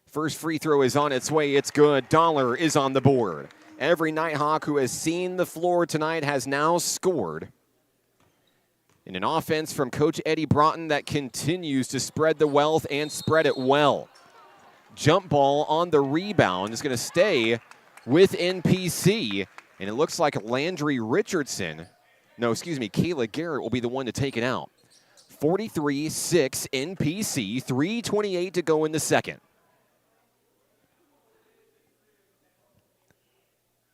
First free throw is on its way. It's good. Dollar is on the board. Every Nighthawk who has seen the floor tonight has now scored. In an offense from Coach Eddie Broughton that continues to spread the wealth and spread it well. Jump ball on the rebound is going to stay with NPC. And it looks like Landry Richardson, Kayla Garrett will be the one to take it out. 43-6 NPC, 3:28 to go in the second.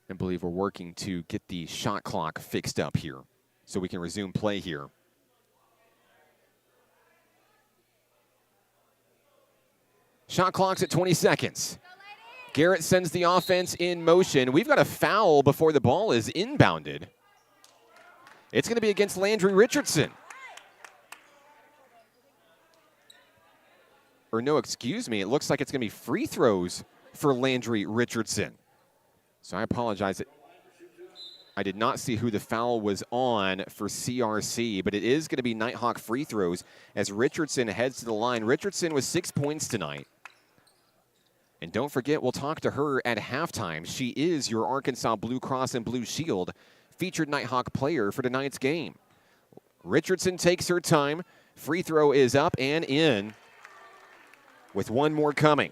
I believe we're working to get the shot clock fixed up here so we can resume play here. Shot clock's at 20 seconds. Garrett sends the offense in motion. We've got a foul before the ball is inbounded. It's going to be against Landry Richardson. Or no, excuse me. It looks like it's going to be free throws for Landry Richardson. So I apologize. I did not see who the foul was on for CRC, but it is going to be Nighthawk free throws as Richardson heads to the line. Richardson with 6 points tonight. And don't forget, we'll talk to her at halftime. She is your Arkansas Blue Cross and Blue Shield featured Nighthawk player for tonight's game. Richardson takes her time. Free throw is up and in with one more coming.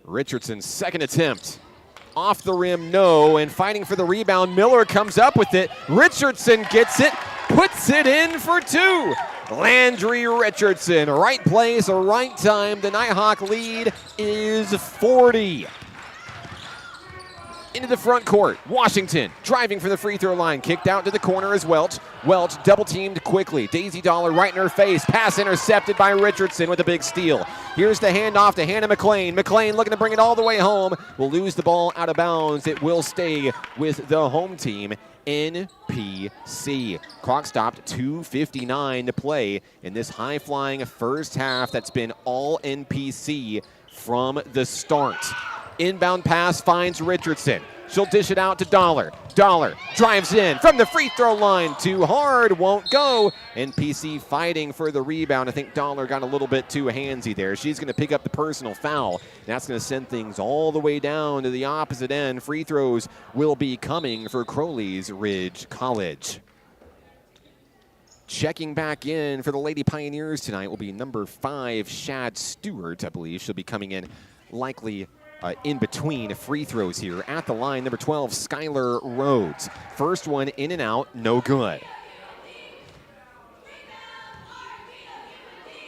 Richardson's second attempt Off the rim, no. And fighting for the rebound, Miller comes up with it. Richardson gets it, puts it in for 2. Landry Richardson, right place, right time. The Nighthawk lead is 40. Into the front court, Washington driving for the free throw line. Kicked out to the corner is Welch. Welch double teamed quickly. Daisy Dollar right in her face. Pass intercepted by Richardson with a big steal. Here's the handoff to Hannah McLean. McLean looking to bring it all the way home. Will lose the ball out of bounds. It will stay with the home team, NPC. Clock stopped, 2:59 to play in this high-flying first half that's been all NPC from the start. Inbound pass finds Richardson. She'll dish it out to Dollar. Dollar drives in from the free throw line. Too hard, won't go. NPC fighting for the rebound. I think Dollar got a little bit too handsy there. She's going to pick up the personal foul. That's going to send things all the way down to the opposite end. Free throws will be coming for Crowley's Ridge College. Checking back in for the Lady Pioneers tonight will be number 5, Shad Stewart. I believe she'll be coming in likely in between free throws here. At the line, number 12, Skylar Rhodes. First one in and out, no good.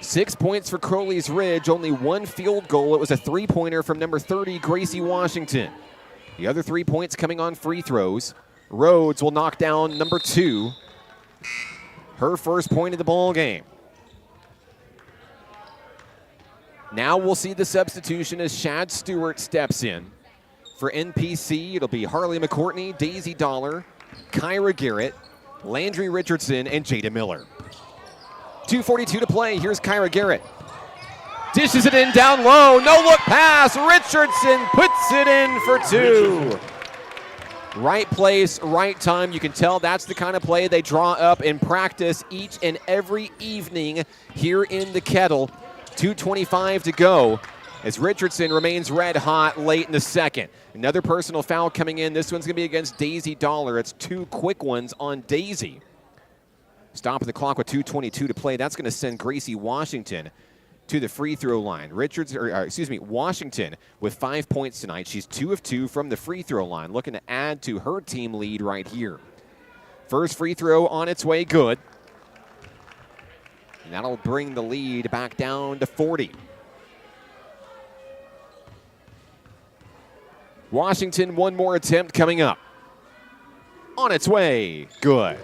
6 points for Crowley's Ridge, only 1 field goal. It was a 3-pointer from number 30, Gracie Washington. The other 3 points coming on free throws. Rhodes will knock down number 2. Her first point of the ball game. Now we'll see the substitution as Shad Stewart steps in. For NPC, it'll be Harley McCourtney, Daisy Dollar, Kyra Garrett, Landry Richardson, and Jada Miller. 2:42 to play. Here's Kyra Garrett. Dishes it in down low. No look pass. Richardson puts it in for 2. Right place, right time. You can tell that's the kind of play they draw up in practice each and every evening here in the Kettle. 2:25 to go as Richardson remains red hot late in the second. Another personal foul coming in. This one's going to be against Daisy Dollar. It's 2 quick ones on Daisy. Stopping the clock with 2:22 to play. That's going to send Gracie Washington to the free throw line. Washington with 5 points tonight. She's 2 of 2 from the free throw line, looking to add to her team lead right here. First free throw on its way, good. And that'll bring the lead back down to 40. Washington, one more attempt coming up. On its way, good.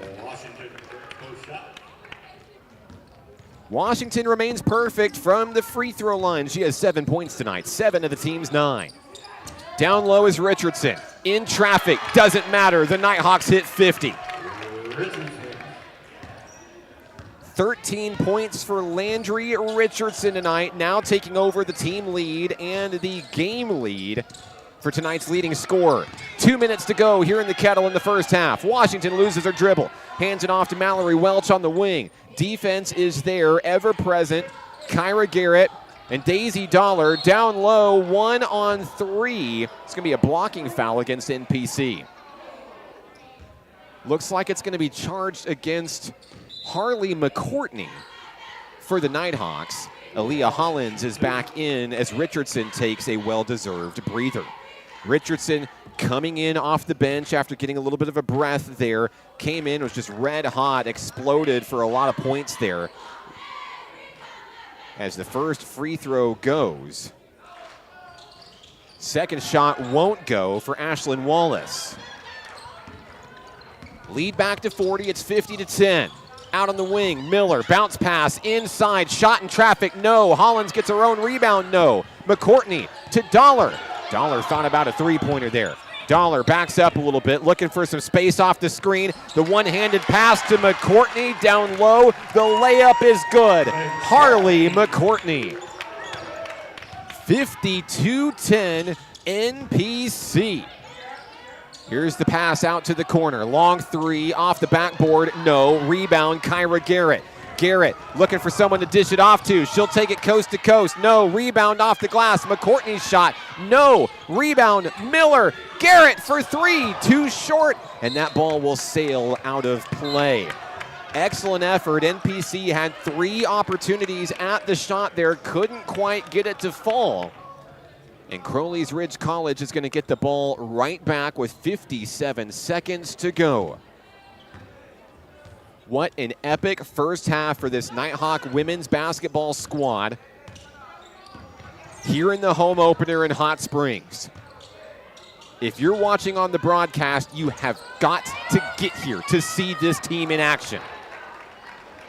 Washington remains perfect from the free throw line. She has 7 points tonight, 7 of the team's 9. Down low is Richardson. In traffic, doesn't matter. The Nighthawks hit 50. 13 points for Landry Richardson tonight, now taking over the team lead and the game lead for tonight's leading scorer. 2 minutes to go here in the Kettle in the first half. Washington loses her dribble, hands it off to Mallory Welch on the wing. Defense is there, ever present. Kyra Garrett and Daisy Dollar down low, 1 on 3. It's going to be a blocking foul against NPC. Looks like it's going to be charged against Harley McCourtney for the Nighthawks. Aaliyah Hollins is back in as Richardson takes a well-deserved breather. Richardson coming in off the bench after getting a little bit of a breath there. Came in, was just red hot, exploded for a lot of points there. As the first free throw goes. Second shot won't go for Ashlyn Wallace. Lead back to 40, it's 50-10. Out on the wing, Miller, bounce pass, inside, shot in traffic, no. Hollins gets her own rebound, no. McCourtney to Dollar. Dollar thought about a three-pointer there. Dollar backs up a little bit, looking for some space off the screen. The one-handed pass to McCourtney down low. The layup is good. Harley McCourtney. 52-10 NPC. Here's the pass out to the corner. Long three off the backboard. No. Rebound, Kyra Garrett. Garrett looking for someone to dish it off to. She'll take it coast to coast. No. Rebound off the glass. McCourtney's shot. No. Rebound, Miller. Garrett for 3. Too short. And that ball will sail out of play. Excellent effort. NPC had 3 opportunities at the shot there. Couldn't quite get it to fall. And Crowley's Ridge College is going to get the ball right back with 57 seconds to go. What an epic first half for this Nighthawk women's basketball squad here in the home opener in Hot Springs. If you're watching on the broadcast, you have got to get here to see this team in action.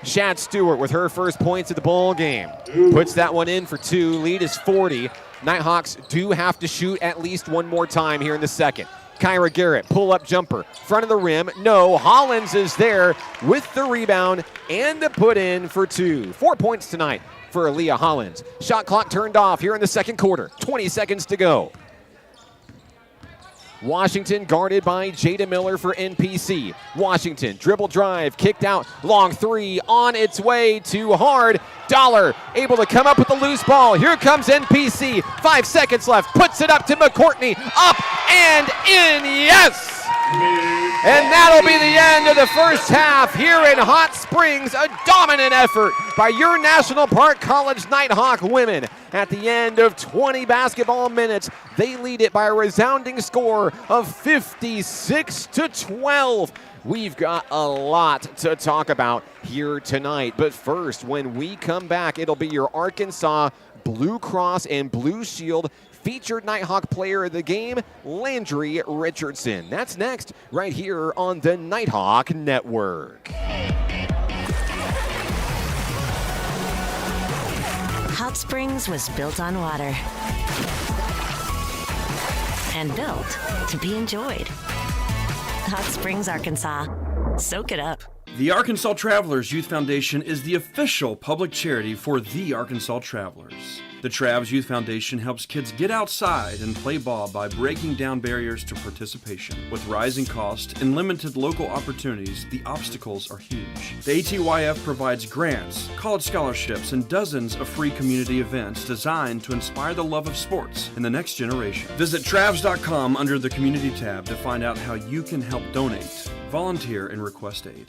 Shad Stewart with her first points of the ball game. Puts that one in for 2. Lead is 40. Nighthawks do have to shoot at least one more time here in the second. Kyra Garrett, pull-up jumper, front of the rim. No, Hollins is there with the rebound and the put in for 2. 4 points tonight for Aaliyah Hollins. Shot clock turned off here in the second quarter. 20 seconds to go. Washington guarded by Jada Miller for NPC. Washington, dribble drive, kicked out, long 3, on its way to Hard. Dollar able to come up with the loose ball. Here comes NPC, 5 seconds left, puts it up to McCourtney, up and in, yes! And that'll be the end of the first half here in Hot Springs. A dominant effort by your National Park College Nighthawk women. At the end of 20 basketball minutes, they lead it by a resounding score of 56-12. We've got a lot to talk about here tonight. But first, when we come back, it'll be your Arkansas Blue Cross and Blue Shield featured Nighthawk player of the game, Landry Richardson. That's next, right here on the Nighthawk Network. Hot Springs was built on water and built to be enjoyed. Hot Springs, Arkansas. Soak it up. The Arkansas Travelers Youth Foundation is the official public charity for the Arkansas Travelers. The Travs Youth Foundation helps kids get outside and play ball by breaking down barriers to participation. With rising costs and limited local opportunities, the obstacles are huge. The ATYF provides grants, college scholarships, and dozens of free community events designed to inspire the love of sports in the next generation. Visit Travs.com under the Community tab to find out how you can help donate, volunteer, and request aid.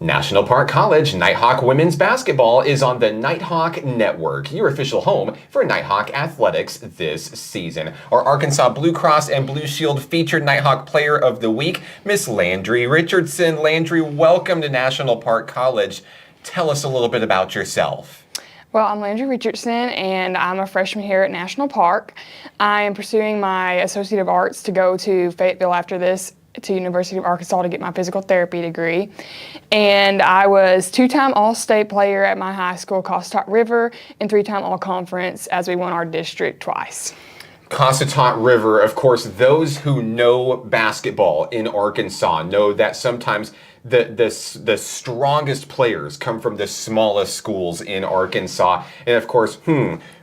National Park College Nighthawk women's basketball is on the Nighthawk Network, your official home for Nighthawk athletics this season. Our Arkansas Blue Cross and Blue Shield featured Nighthawk Player of the Week, Miss Landry Richardson. Landry, welcome to National Park College. Tell us a little bit about yourself. Well, I'm Landry Richardson, and I'm a freshman here at National Park. I am pursuing my Associate of Arts to go to Fayetteville after this, to University of Arkansas to get my physical therapy degree. And I was 2-time All-State player at my high school, Cossatot River, and 3-time All-Conference as we won our district twice. Cossatot River, of course, those who know basketball in Arkansas know that sometimes the strongest players come from the smallest schools in Arkansas. And of course,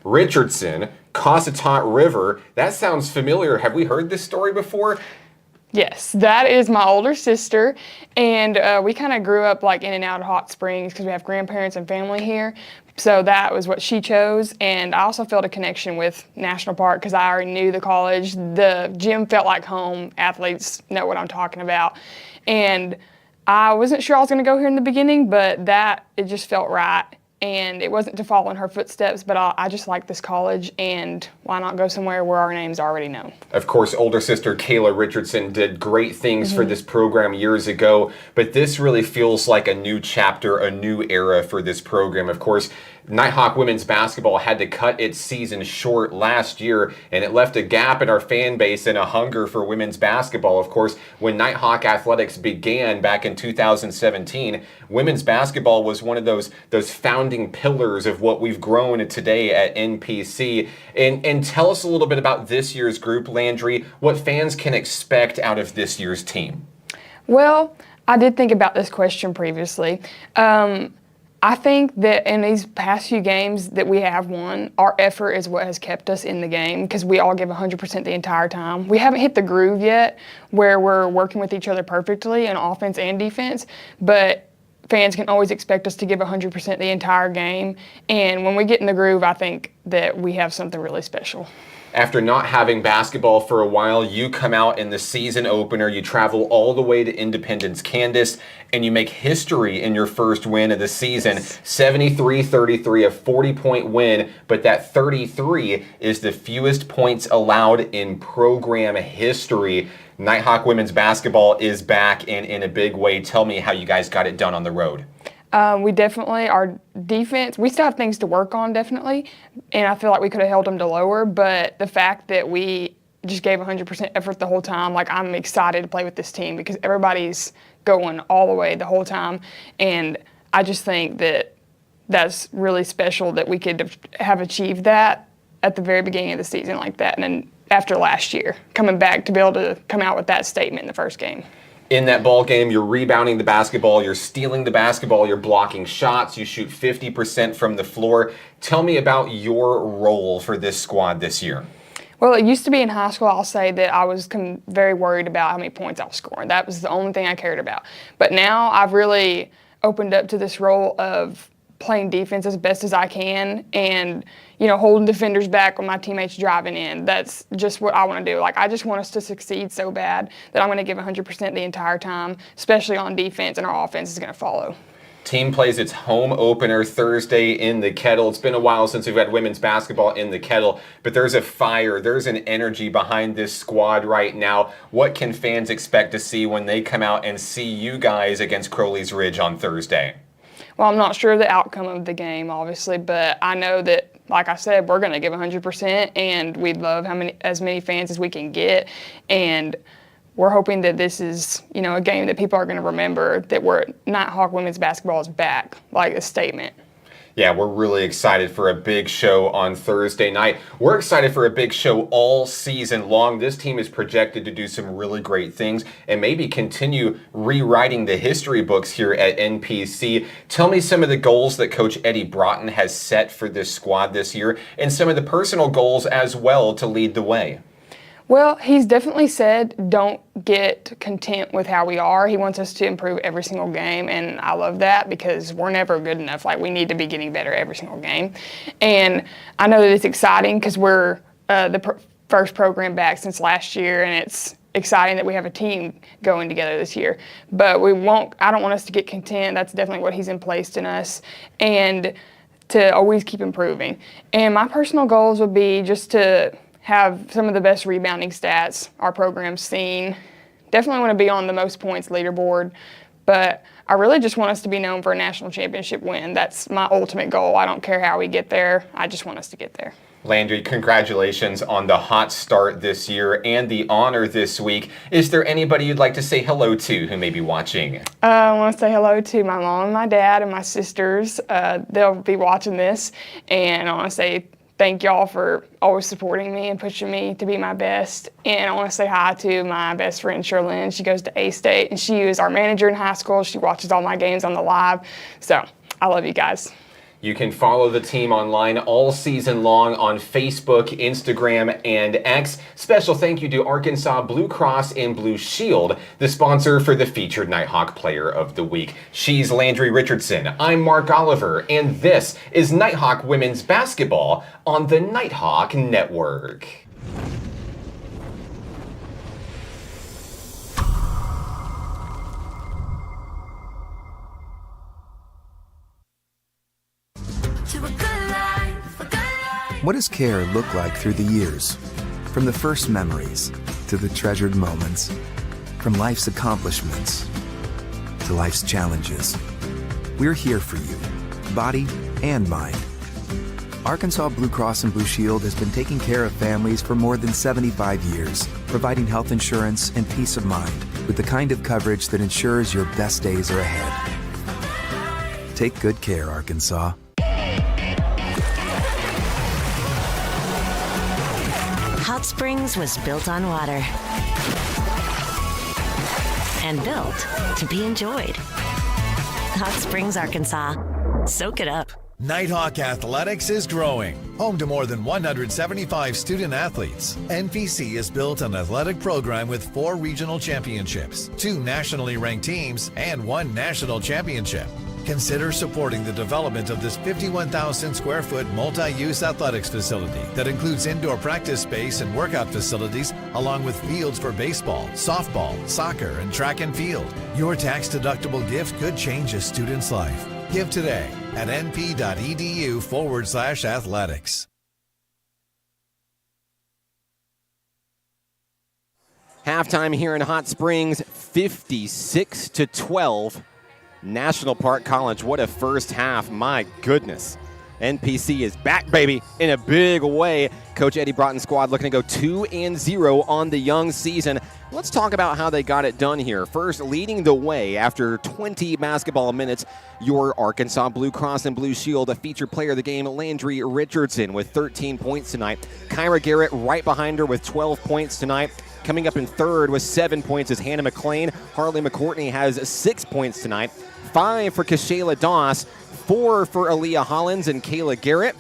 Richardson, Cossatot River, that sounds familiar. Have we heard this story before? Yes, that is my older sister, and we kind of grew up like in and out of Hot Springs because we have grandparents and family here. So that was what she chose, and I also felt a connection with National Park because I already knew the college. The gym felt like home. Athletes know what I'm talking about. And I wasn't sure I was going to go here in the beginning, but it just felt right. And it wasn't to follow in her footsteps, but I just like this college, and why not go somewhere where our name's already known? Of course, older sister Kayla Richardson did great things for this program years ago, but this really feels like a new chapter, a new era for this program. Of course, Nighthawk women's basketball had to cut its season short last year, and it left a gap in our fan base and a hunger for women's basketball. Of course, when Nighthawk athletics began back in 2017, women's basketball was one of those founding pillars of what we've grown today at NPC. And tell us a little bit about this year's group, Landry, what fans can expect out of this year's team. Well, I did think about this question previously. I think that in these past few games that we have won, our effort is what has kept us in the game because we all give 100% the entire time. We haven't hit the groove yet where we're working with each other perfectly in offense and defense, but fans can always expect us to give 100% the entire game. And when we get in the groove, I think that we have something really special. After not having basketball for a while, you come out in the season opener, you travel all the way to Independence, Kansas, and you make history in your first win of the season. 73-33, a 40-point win, but that 33 is the fewest points allowed in program history. Nighthawk women's basketball is back and in a big way. Tell me how you guys got it done on the road. We definitely, our defense, we still have things to work on, definitely, and I feel like we could have held them to lower, but the fact that we just gave 100% effort the whole time, like, I'm excited to play with this team because everybody's going all the way the whole time, and I just think that that's really special that we could have achieved that at the very beginning of the season like that, and then after last year, coming back to be able to come out with that statement in the first game. In that ball game, you're rebounding the basketball, you're stealing the basketball, you're blocking shots, you shoot 50% from the floor. Tell me about your role for this squad this year. Well, it used to be in high school, I'll say that I was very worried about how many points I was scoring. That was the only thing I cared about. But now I've really opened up to this role of playing defense as best as I can and, you know, holding defenders back when my teammates driving in. That's just what I want to do. Like, I just want us to succeed so bad that I'm going to give 100% the entire time, especially on defense, and our offense is going to follow. Team plays its home opener Thursday in the Kettle. It's been a while since we've had women's basketball in the Kettle, but there's a fire, there's an energy behind this squad right now. What can fans expect to see when they come out and see you guys against Crowley's Ridge on Thursday? Well, I'm not sure of the outcome of the game, obviously, but I know that, like I said, we're going to give 100%, and we'd love as many fans as we can get, and we're hoping that this is, you know, a game that people are going to remember, that Nighthawk women's basketball is back, like a statement. Yeah, we're really excited for a big show on Thursday night. We're excited for a big show all season long. This team is projected to do some really great things and maybe continue rewriting the history books here at NPC. Tell me some of the goals that Coach Eddie Broughton has set for this squad this year and some of the personal goals as well to lead the way. Well, he's definitely said don't get content with how we are. He wants us to improve every single game, and I love that because we're never good enough. Like, we need to be getting better every single game. And I know that it's exciting because we're the first program back since last year, and it's exciting that we have a team going together this year. But I don't want us to get content. That's definitely what he's placed in us, and to always keep improving. And my personal goals would be just to have some of the best rebounding stats our program's seen. Definitely want to be on the most points leaderboard, but I really just want us to be known for a national championship win. That's my ultimate goal. I don't care how we get there. I just want us to get there. Landry, congratulations on the hot start this year and the honor this week. Is there anybody you'd like to say hello to who may be watching? I want to say hello to my mom and my dad and my sisters. They'll be watching this, and I want to say thank y'all for always supporting me and pushing me to be my best. And I want to say hi to my best friend, Sherlyn. She goes to A-State, and she is our manager in high school. She watches all my games on the live. So I love you guys. You can follow the team online all season long on Facebook, Instagram, and X. Special thank you to Arkansas Blue Cross and Blue Shield, the sponsor for the featured Nighthawk Player of the Week. She's Landry Richardson. I'm Mark Oliver, and this is Nighthawk Women's Basketball on the Nighthawk Network. What does care look like through the years? From the first memories to the treasured moments, from life's accomplishments to life's challenges. We're here for you, body and mind. Arkansas Blue Cross and Blue Shield has been taking care of families for more than 75 years, providing health insurance and peace of mind with the kind of coverage that ensures your best days are ahead. Take good care, Arkansas. Hot Springs was built on water and built to be enjoyed. Hot Springs, Arkansas. Soak it up. Nighthawk Athletics is growing. Home to more than 175 student athletes, NPC is built an athletic program with 4 regional championships, 2 nationally ranked teams, and 1 national championship. Consider supporting the development of this 51,000 square foot multi-use athletics facility that includes indoor practice space and workout facilities, along with fields for baseball, softball, soccer, and track and field. Your tax-deductible gift could change a student's life. Give today at np.edu/athletics. Halftime here in Hot Springs, 56-12. National Park College, what a first half. My goodness. NPC is back, baby, in a big way. Coach Eddie Broughton's squad looking to go 2-0 on the young season. Let's talk about how they got it done here. First, leading the way after 20 basketball minutes, your Arkansas Blue Cross and Blue Shield, a featured player of the game, Landry Richardson, with 13 points tonight. Kyra Garrett right behind her with 12 points tonight. Coming up in third with 7 points is Hannah McLean. Harley McCourtney has 6 points tonight. 5 for Kashayla Doss, 4 for Aaliyah Hollins and Kayla Garrett,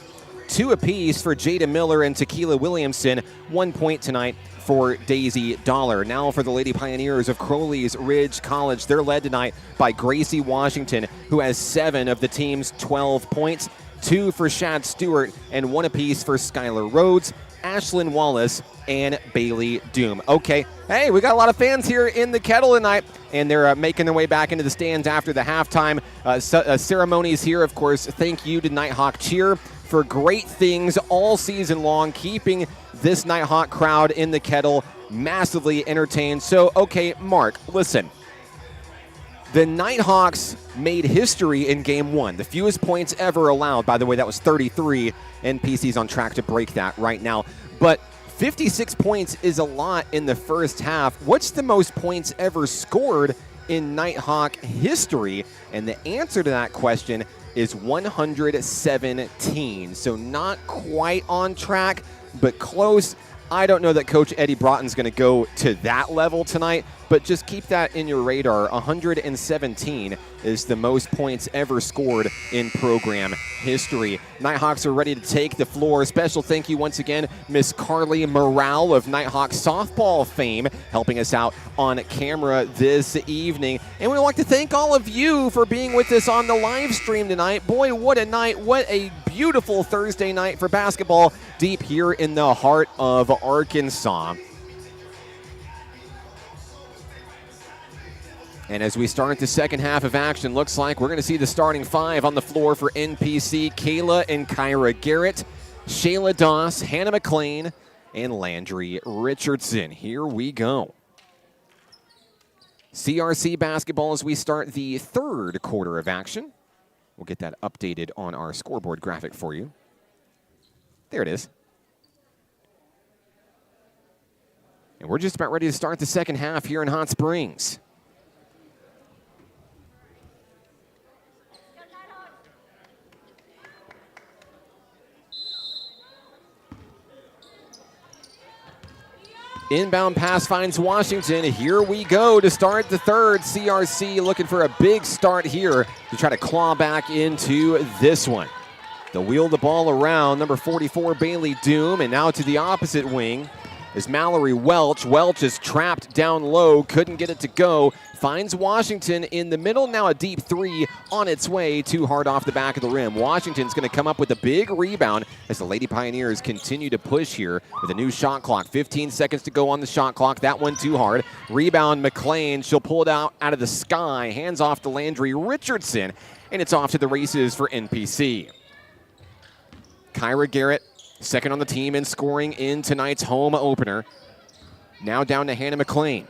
2 apiece for Jada Miller and Tequila Williamson, 1 point tonight for Daisy Dollar. Now for the Lady Pioneers of Crowley's Ridge College. They're led tonight by Gracie Washington, who has 7 of the team's 12 points, 2 for Shad Stewart, and 1 apiece for Skylar Rhodes, Ashlyn Wallace, and Bailey Doom. Okay, hey, we got a lot of fans here in the Kettle tonight, and they're making their way back into the stands after the halftime ceremonies here. Of course, thank you to Nighthawk Cheer for great things all season long, keeping this Nighthawk crowd in the Kettle massively entertained. So, okay, Mark, listen. The Nighthawks made history in Game 1. The fewest points ever allowed. By the way, that was 33. NPC's on track to break that right now. But 56 points is a lot in the first half. What's the most points ever scored in Nighthawk history? And the answer to that question is 117. So not quite on track, but close. I don't know that Coach Eddie Broughton's going to go to that level tonight, but just keep that in your radar. 117 is the most points ever scored in program history. Nighthawks are ready to take the floor. Special thank you once again, Miss Carly Morale of Nighthawk softball fame, helping us out on camera this evening. And we'd like to thank all of you for being with us on the live stream tonight. Boy, what a night. What a beautiful Thursday night for basketball deep here in the heart of Arkansas. And as we start the second half of action, looks like we're going to see the starting 5 on the floor for NPC. Kayla and Kyra Garrett, Shayla Doss, Hannah McLean, and Landry Richardson. Here we go. CRC basketball as we start the third quarter of action. We'll get that updated on our scoreboard graphic for you. There it is. And we're just about ready to start the second half here in Hot Springs. Inbound pass finds Washington. Here we go to start the third. CRC looking for a big start here to try to claw back into this one. They'll wheel the ball around. Number 44, Bailey Doom. And now to the opposite wing is Mallory Welch. Welch is trapped down low. Couldn't get it to go. Finds Washington in the middle. Now a deep 3 on its way. Too hard off the back of the rim. Washington's going to come up with a big rebound as the Lady Pioneers continue to push here with a new shot clock. 15 seconds to go on the shot clock. That one too hard. Rebound McLean. She'll pull it out of the sky. Hands off to Landry Richardson. And it's off to the races for NPC. Kyra Garrett, second on the team in scoring in tonight's home opener. Now down to Hannah McLean.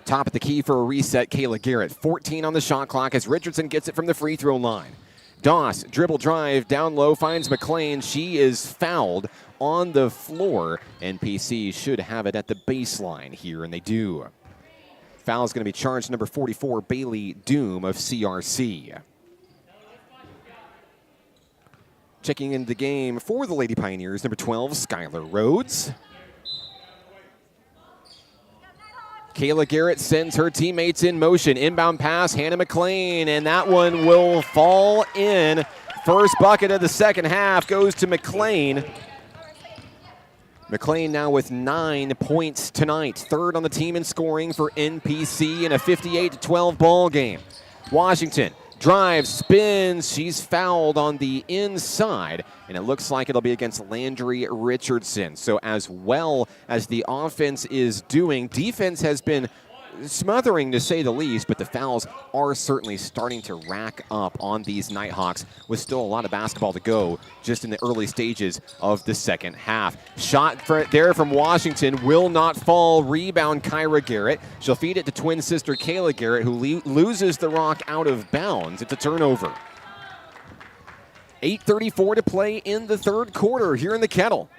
Top of the key for a reset, Kayla Garrett. 14 on the shot clock as Richardson gets it from the free throw line. Doss, dribble drive, down low, finds McLean. She is fouled on the floor. NPC should have it at the baseline here, and they do. Foul is going to be charged number 44, Bailey Doom of CRC. Checking into the game for the Lady Pioneers, number 12, Skylar Rhodes. Kayla Garrett sends her teammates in motion. Inbound pass, Hannah McLean, and that one will fall in. First bucket of the second half goes to McLean. McLean now with 9 points tonight. Third on the team in scoring for NPC in a 58-12 ball game. Washington drives, spins. She's fouled on the inside, and it looks like it'll be against Landry Richardson. So as well as the offense is doing, defense has been smothering to say the least, but the fouls are certainly starting to rack up on these Nighthawks with still a lot of basketball to go just in the early stages of the second half. Shot there from Washington will not fall. Rebound Kyra Garrett. She'll feed it to twin sister Kayla Garrett, who loses the rock out of bounds. It's a turnover. 8:34 to play in the third quarter here in the Kettle.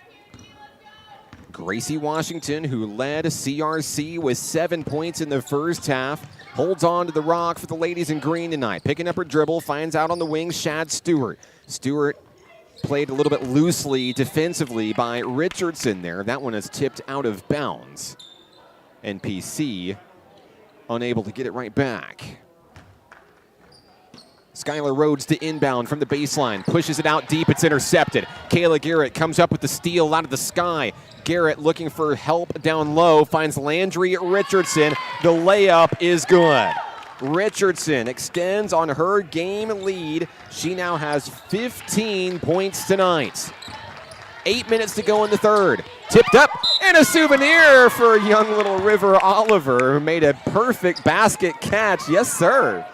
Gracie Washington, who led CRC with 7 points in the first half, holds on to the rock for the ladies in green tonight. Picking up her dribble, finds out on the wing Shad Stewart. Stewart played a little bit loosely defensively by Richardson there. That one is tipped out of bounds. NPC unable to get it right back. Skylar Rhodes to inbound from the baseline. Pushes it out deep. It's intercepted. Kayla Garrett comes up with the steal out of the sky. Garrett looking for help down low. Finds Landry Richardson. The layup is good. Richardson extends on her game lead. She now has 15 points tonight. 8 minutes to go in the third. Tipped up, and a souvenir for young little River Oliver, who made a perfect basket catch. Yes, sir.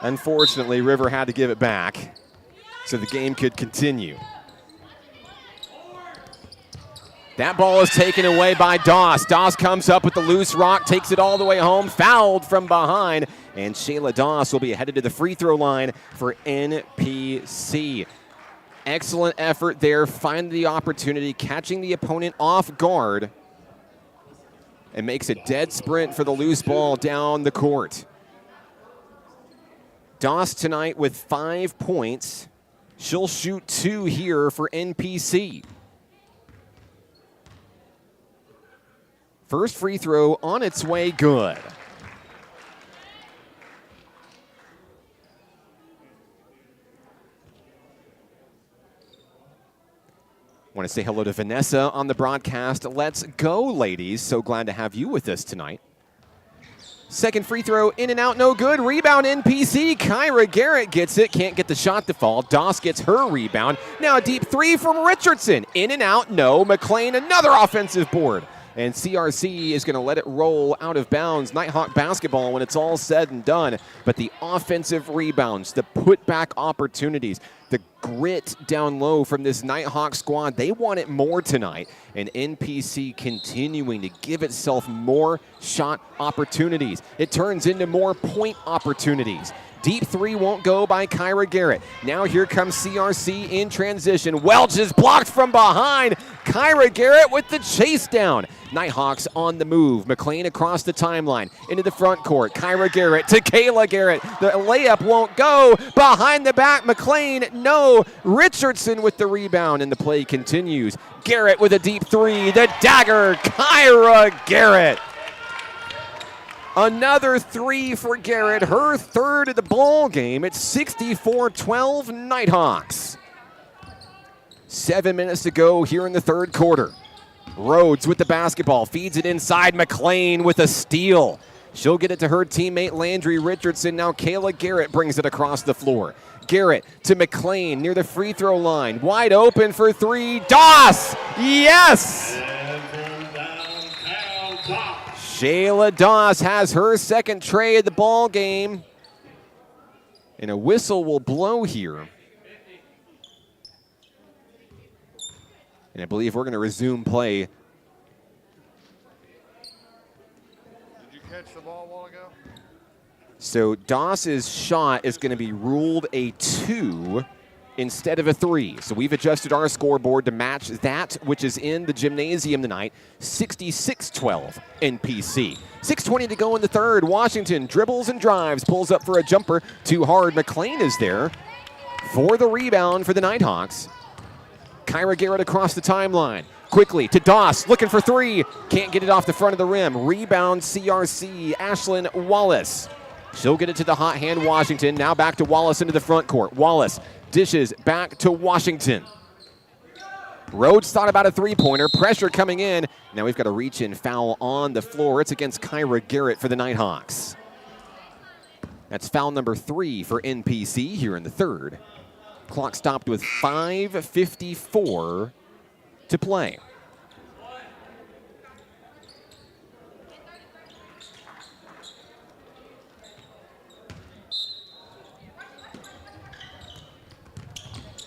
Unfortunately, River had to give it back so the game could continue. That ball is taken away by Doss. Doss comes up with the loose rock, takes it all the way home, fouled from behind, and Shayla Doss will be headed to the free throw line for NPC. Excellent effort there, finding the opportunity, catching the opponent off guard, and makes a dead sprint for the loose ball down the court. Doss tonight with 5 points. She'll shoot 2 here for NPC. First free throw on its way, good. Want to say hello to Vanessa on the broadcast. Let's go, ladies. So glad to have you with us tonight. Second free throw, in and out, no good. Rebound NPC. Kyra Garrett gets it. Can't get the shot to fall. Doss gets her rebound. Now a deep three from Richardson. In and out, no. McLean, another offensive board. And CRC is going to let it roll out of bounds. Nighthawk basketball when it's all said and done. But the offensive rebounds, the putback opportunities, the grit down low from this Nighthawk squad, they want it more tonight. And NPC continuing to give itself more shot opportunities. It turns into more point opportunities. Deep three won't go by Kyra Garrett. Now here comes CRC in transition. Welch is blocked from behind. Kyra Garrett with the chase down. Nighthawks on the move. McLean across the timeline into the front court. Kyra Garrett to Kayla Garrett. The layup won't go. Behind the back, McLean, no. Richardson with the rebound, and the play continues. Garrett with a deep three. The dagger, Kyra Garrett. Another three for Garrett, her third of the ball game. It's 64-12 Nighthawks. 7 minutes to go here in the third quarter. Rhodes with the basketball, feeds it inside. McLean with a steal. She'll get it to her teammate Landry Richardson. Now Kayla Garrett brings it across the floor. Garrett to McLean near the free throw line. Wide open for three. Doss! Yes! Shayla Doss has her second tray of the ball game. And a whistle will blow here. And I believe we're going to resume play. Did you catch the ball a while ago? So Doss's shot is going to be ruled a 2 instead of a 3. So we've adjusted our scoreboard to match that which is in the gymnasium tonight. 66-12 NPC. 6:20 to go in the third. Washington dribbles and drives, pulls up for a jumper. Too hard. McLean is there for the rebound for the Nighthawks. Kyra Garrett across the timeline. Quickly to Doss, looking for three. Can't get it off the front of the rim. Rebound CRC, Ashlyn Wallace. She'll get it to the hot hand Washington. Now back to Wallace into the front court. Wallace dishes back to Washington. Rhodes thought about a three-pointer. Pressure coming in. Now we've got a reach-in foul on the floor. It's against Kyra Garrett for the Nighthawks. That's foul number 3 for NPC here in the third. Clock stopped with 5:54 to play.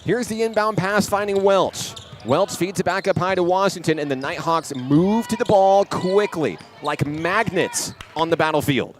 Here's the inbound pass finding Welch. Welch feeds it back up high to Washington, and the Nighthawks move to the ball quickly, like magnets on the battlefield.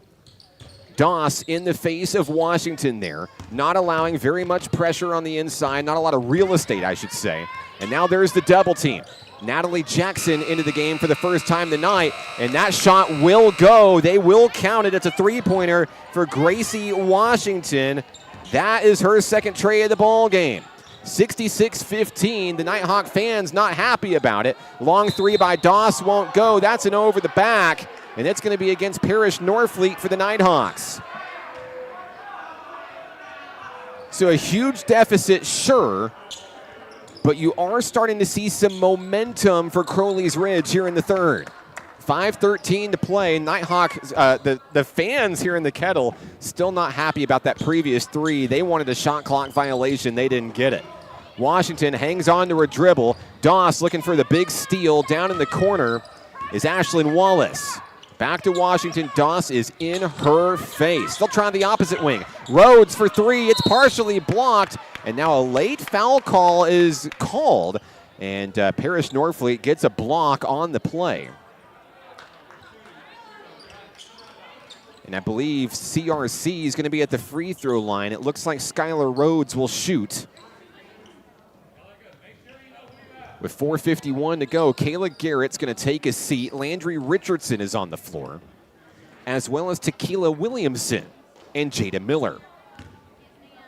Doss in the face of Washington there, not allowing very much pressure on the inside, not a lot of real estate, I should say. And now there's the double team. Natalie Jackson into the game for the first time tonight, and that shot will go. They will count it. It's a three-pointer for Gracie Washington. That is her second tray of the ball game. 66-15. The Nighthawk fans not happy about it. Long three by Doss won't go. That's an over the back, and it's going to be against Parrish Norfleet for the Nighthawks. So a huge deficit, sure, but you are starting to see some momentum for Crowley's Ridge here in the third. 5:13 to play. Nighthawk, the fans here in the Kettle still not happy about that previous three. They wanted a shot clock violation. They didn't get it. Washington hangs on to her dribble. Doss looking for the big steal. Down in the corner is Ashlyn Wallace. Back to Washington. Doss is in her face. They'll try the opposite wing. Rhodes for three. It's partially blocked. And now a late foul call is called. And Parrish Norfleet gets a block on the play. And I believe CRC is going to be at the free throw line. It looks like Skylar Rhodes will shoot. With 4:51 to go, Kayla Garrett's going to take a seat. Landry Richardson is on the floor, as well as Tequila Williamson and Jada Miller.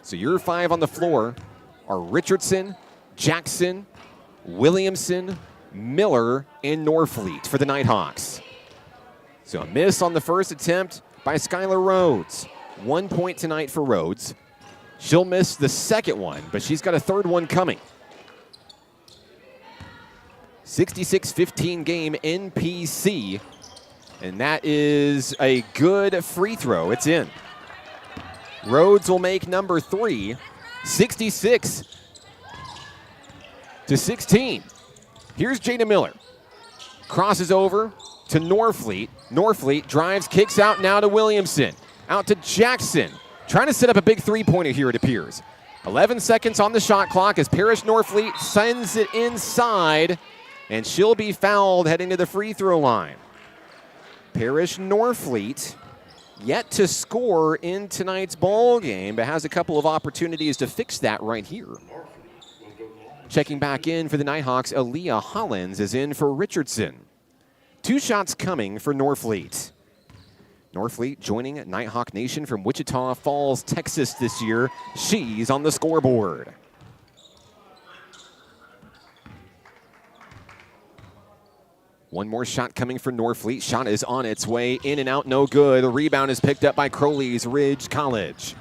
So your five on the floor are Richardson, Jackson, Williamson, Miller, and Norfleet for the Nighthawks. So a miss on the first attempt by Skylar Rhodes. 1 point tonight for Rhodes. She'll miss the second one, but she's got a third one coming. 66-15 game NPC, and that is a good free throw. It's in. Rhodes will make number 3, 66-16. Here's Jada Miller. Crosses over to Norfleet. Norfleet drives, kicks out now to Williamson. Out to Jackson. Trying to set up a big three-pointer here, it appears. 11 seconds on the shot clock as Parrish Norfleet sends it inside, and she'll be fouled heading to the free throw line. Parrish Norfleet yet to score in tonight's ball game, but has a couple of opportunities to fix that right here. Checking back in for the Nighthawks, Aaliyah Hollins is in for Richardson. 2 shots coming for Norfleet. Norfleet joining Nighthawk Nation from Wichita Falls, Texas this year. She's on the scoreboard. One more shot coming for Norfleet. Shot is on its way, in and out, no good. The rebound is picked up by Crowley's Ridge College.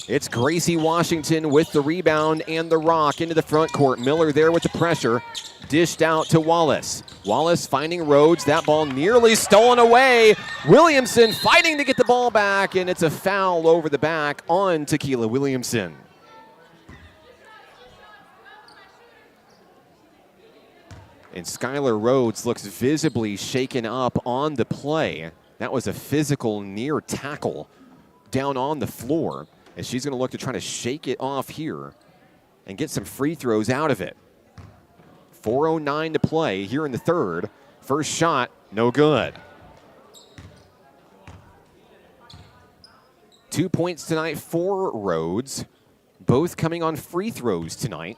It's Gracie Washington with the rebound and the rock into the front court. Miller there with the pressure. Dished out to Wallace. Wallace finding Rhodes. That ball nearly stolen away. Williamson fighting to get the ball back, and it's a foul over the back on Tequila Williamson. And Skylar Rhodes looks visibly shaken up on the play. That was a physical near tackle down on the floor, and she's going to look to try to shake it off here and get some free throws out of it. 4:09 to play here in the third. First shot, no good. 2 points tonight for Rhodes, both coming on free throws tonight.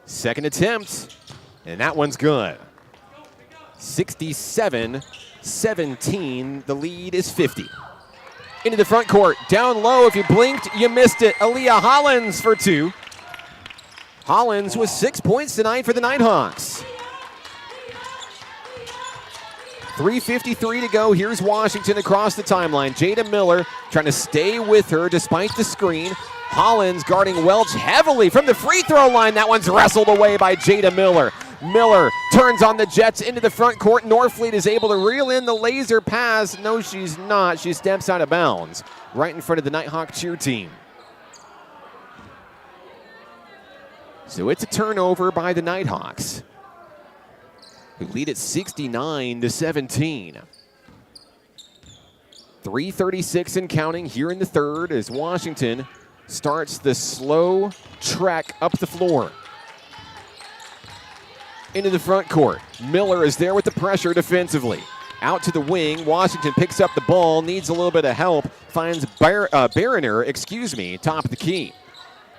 Second attempt, and that one's good. 67-17, the lead is 50. Into the front court, down low, if you blinked, you missed it. Aaliyah Hollins for 2. Hollins with 6 points tonight for the Nighthawks. 3:53 to go. Here's Washington across the timeline. Jada Miller trying to stay with her despite the screen. Hollins guarding Welch heavily from the free throw line. That one's wrestled away by Jada Miller. Miller turns on the Jets into the front court. Norfleet is able to reel in the laser pass. No, she's not. She steps out of bounds right in front of the Nighthawk cheer team. So it's a turnover by the Nighthawks, who lead at 69-17. 3:36 and counting here in the third as Washington starts the slow trek up the floor. Into the front court. Miller is there with the pressure defensively. Out to the wing. Washington picks up the ball, needs a little bit of help, finds Barriner, top of the key.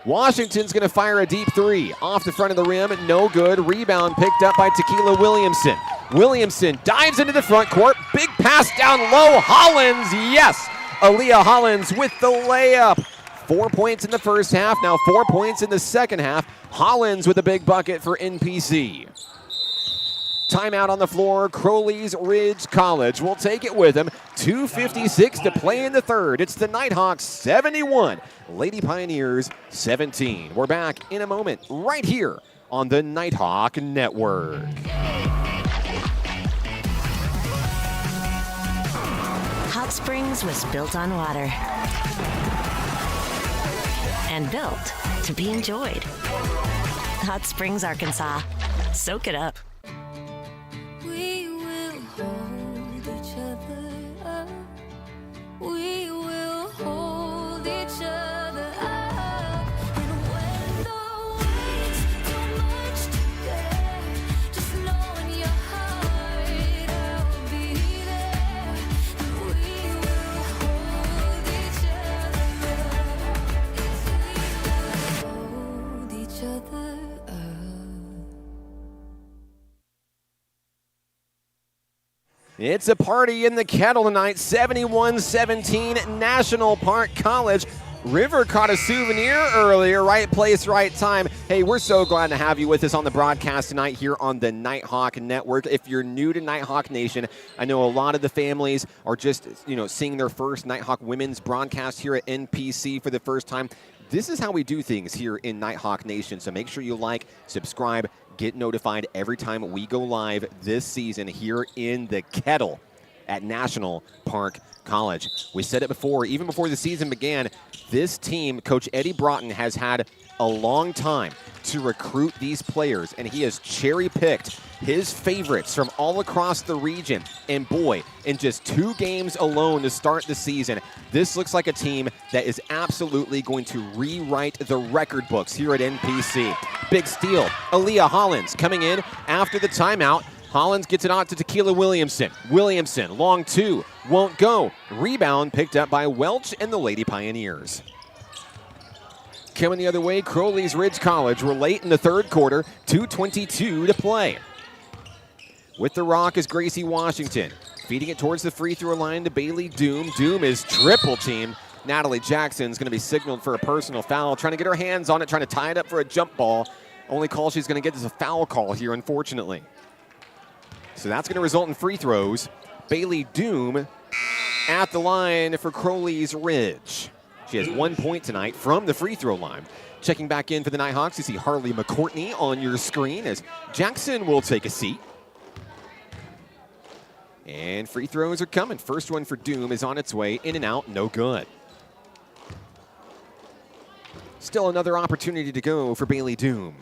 Washington's going to fire a deep three. Off the front of the rim, no good. Rebound picked up by Tequila Williamson. Williamson dives into the front court. Big pass down low. Hollins, yes! Aaliyah Hollins with the layup. 4 points in the first half, now 4 points in the second half. Hollins with a big bucket for NPC. Timeout on the floor. Crowley's Ridge College will take it with him. 2:56 to play in the third. It's the Nighthawks 71, Lady Pioneers 17. We're back in a moment right here on the Nighthawk Network. Hot Springs was built on water and built to be enjoyed. Hot Springs, Arkansas. Soak it up. We will hold each other up. We will hold each other up. And when the weight's too much to bear, just know in your heart I'll be there. And we will hold each other up. Hold each other up. It's a party in the Kettle tonight. 71-17, National Park College. River caught a souvenir earlier. Right place, right time. Hey, we're so glad to have you with us on the broadcast tonight here on the Nighthawk Network. If you're new to Nighthawk Nation, I know a lot of the families are just, seeing their first Nighthawk women's broadcast here at NPC for the first time. This is how we do things here in Nighthawk Nation. So make sure you like, subscribe, get notified every time we go live this season here in the Kettle at National Park College. We said it before, even before the season began, this team, Coach Eddie Broughton, has had a long time to recruit these players, and he has cherry-picked his favorites from all across the region. And boy, in just 2 games alone to start the season, this looks like a team that is absolutely going to rewrite the record books here at NPC. Big steal. Aaliyah Hollins coming in after the timeout. Hollins gets it out to Tequila Williamson. Williamson, long two, won't go. Rebound picked up by Welch and the Lady Pioneers. Coming the other way, Crowley's Ridge College. We're late in the third quarter, 2:22 to play. With the rock is Gracie Washington. Feeding it towards the free throw line to Bailey Doom. Doom is triple teamed. Natalie Jackson's going to be signaled for a personal foul. Trying to get her hands on it, trying to tie it up for a jump ball. Only call she's going to get is a foul call here, unfortunately. So that's going to result in free throws. Bailey Doom at the line for Crowley's Ridge. She has 1 point tonight from the free throw line. Checking back in for the Nighthawks, you see Harley McCourtney on your screen as Jackson will take a seat. And free throws are coming. First one for Doom is on its way. In and out, no good. Still another opportunity to go for Bailey Doom.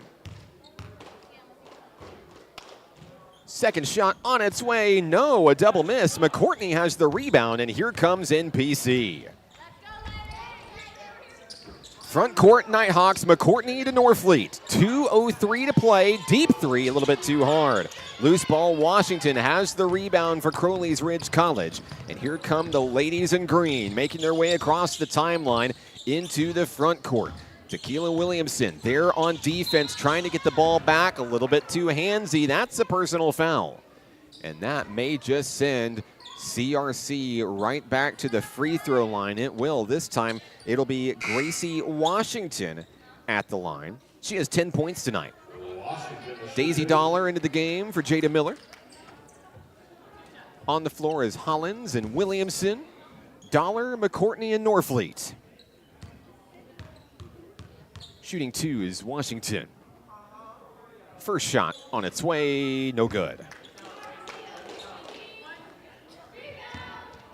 Second shot on its way. No, a double miss. McCourtney has the rebound, and here comes NPC. Front court Nighthawks, McCourtney to Norfleet. 2:03 to play. Deep three, a little bit too hard. Loose ball, Washington has the rebound for Crowley's Ridge College. And here come the ladies in green, making their way across the timeline into the front court. Tequila Williamson there on defense, trying to get the ball back. A little bit too handsy. That's a personal foul. And that may just send CRC right back to the free throw line. It will. This time, it'll be Gracie Washington at the line. She has 10 points tonight. Daisy Dollar into the game for Jada Miller. On the floor is Hollins and Williamson, Dollar, McCourtney, and Norfleet. Shooting 2 is Washington. First shot on its way, no good.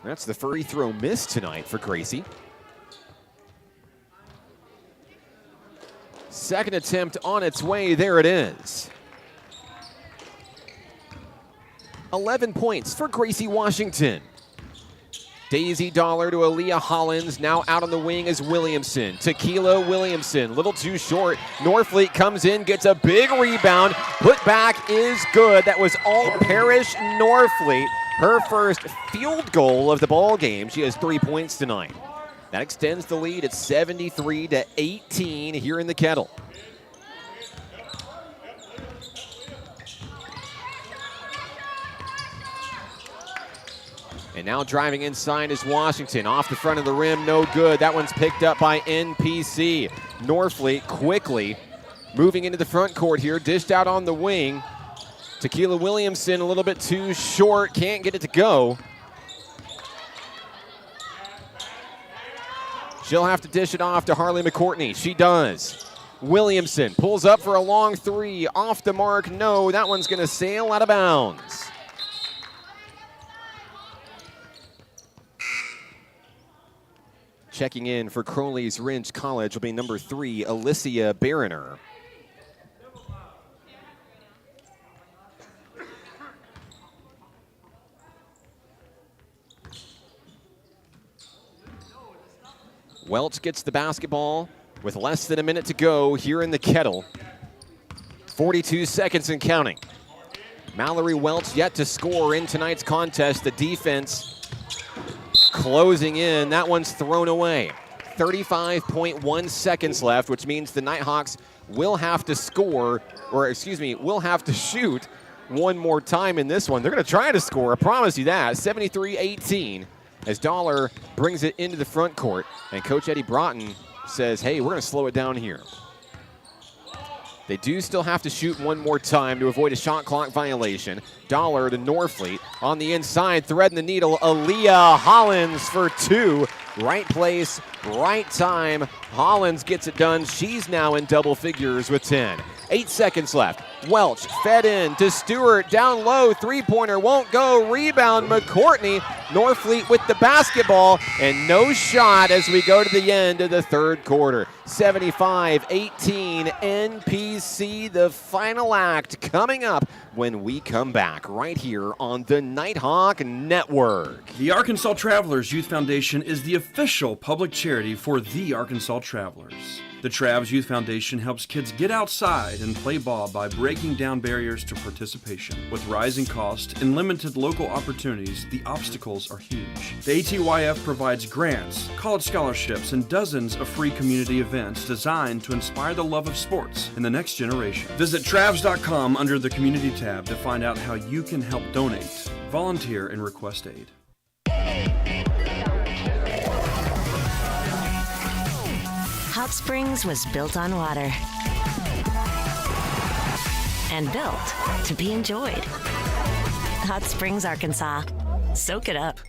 That's the free throw miss tonight for Gracie. Second attempt on its way, there it is. 11 points for Gracie Washington. Daisy Dollar to Aaliyah Hollins, now out on the wing is Williamson. Tequila Williamson, little too short. Norfleet comes in, gets a big rebound. Put back is good. That was all Parrish Norfleet. Her first field goal of the ball game. She has 3 points tonight. That extends the lead at 73-18 here in the Kettle. And now driving inside is Washington. Off the front of the rim, no good. That one's picked up by NPC. Norfleet quickly moving into the front court here. Dished out on the wing. Tequila Williamson a little bit too short. Can't get it to go. She'll have to dish it off to Harley McCourtney. She does. Williamson pulls up for a long three. Off the mark, no. That one's going to sail out of bounds. Checking in for Crowley's Ridge College will be number 3, Alicia Barriner. Welch gets the basketball with less than a minute to go here in the Kettle. 42 seconds and counting. Mallory Welch yet to score in tonight's contest. The defense closing in. That one's thrown away. 35.1 seconds left, which means the Nighthawks will have to score, or excuse me, will have to shoot one more time in this one. They're going to try to score, I promise you that. 73-18 as Dollar brings it into the front court. And Coach Eddie Broughton says, hey, we're going to slow it down here. They do still have to shoot one more time to avoid a shot clock violation. Dollar to Norfleet on the inside, threading the needle. Aaliyah Hollins for 2. Right place, right time. Hollins gets it done. She's now in double figures with 10. 8 seconds left. Welch fed in to Stewart. Down low, three-pointer won't go. Rebound, McCourtney. Norfleet with the basketball, and no shot as we go to the end of the third quarter. 75-18 NPC, the final act coming up when we come back right here on the Nighthawk Network. The Arkansas Travelers Youth Foundation is the official public charity for the Arkansas Travelers. The Travs Youth Foundation helps kids get outside and play ball by breaking down barriers to participation. With rising costs and limited local opportunities, the obstacles are huge. The ATYF provides grants, college scholarships, and dozens of free community events designed to inspire the love of sports in the next generation. Visit Travs.com under the Community tab to find out how you can help donate, volunteer, and request aid. Hot Springs was built on water and built to be enjoyed. Hot Springs, Arkansas. Soak it up.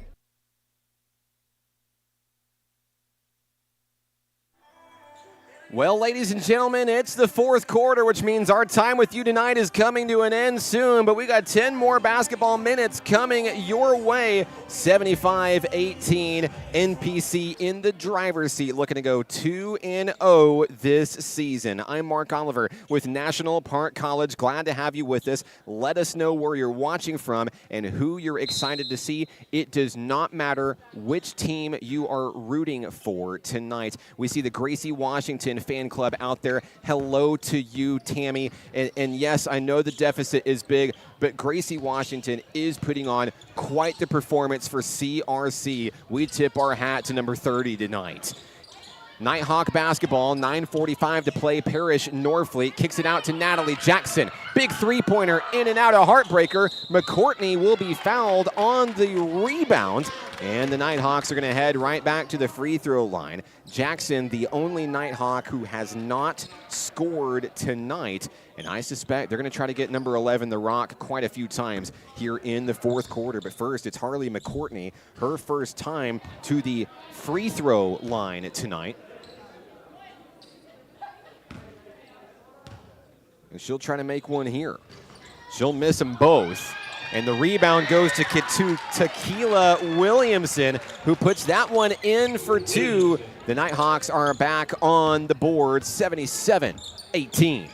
Well, ladies and gentlemen, it's the fourth quarter, which means our time with you tonight is coming to an end soon, but we got 10 more basketball minutes coming your way. 75-18, NPC in the driver's seat, looking to go 2-0 this season. I'm Mark Oliver with National Park College. Glad to have you with us. Let us know where you're watching from and who you're excited to see. It does not matter which team you are rooting for tonight. We see the Gracie Washington fan club out there. Hello to you, Tammy. And yes, I know the deficit is big, but Gracie Washington is putting on quite the performance for CRC. We tip our hat to number 30 tonight. Nighthawk basketball, 9:45 to play. Parrish Norfleet kicks it out to Natalie Jackson. Big three-pointer in and out, a heartbreaker. McCourtney will be fouled on the rebound, and the Nighthawks are going to head right back to the free throw line. Jackson, the only Nighthawk who has not scored tonight, And I suspect they're going to try to get number 11, The Rock, quite a few times here in the fourth quarter. But first, it's Harley McCourtney, her first time to the free throw line tonight. And she'll try to make one here. She'll miss them both. And the rebound goes to Tequila Williamson, who puts that one in for two. The Nighthawks are back on the board, 77-18.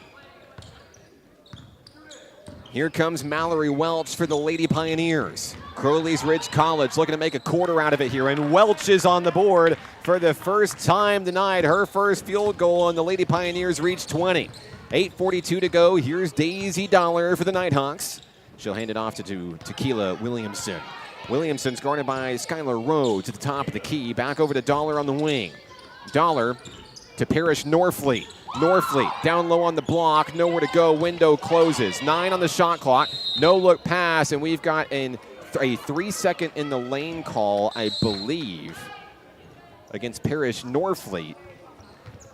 Here comes Mallory Welch for the Lady Pioneers. Crowley's Ridge College looking to make a quarter out of it here, and Welch is on the board for the first time tonight. Her first field goal, and the Lady Pioneers reach 20. 8:42 to go. Here's Daisy Dollar for the Nighthawks. She'll hand it off to Tequila Williamson. Williamson's guarded by Skylar Rhodes at the top of the key. Back over to Dollar on the wing. Dollar to Parrish Norfleet. Norfleet down low on the block, nowhere to go, window closes. 9 on the shot clock, no look pass, and we've got a 3-second in the lane call, I believe, against Parrish Norfleet.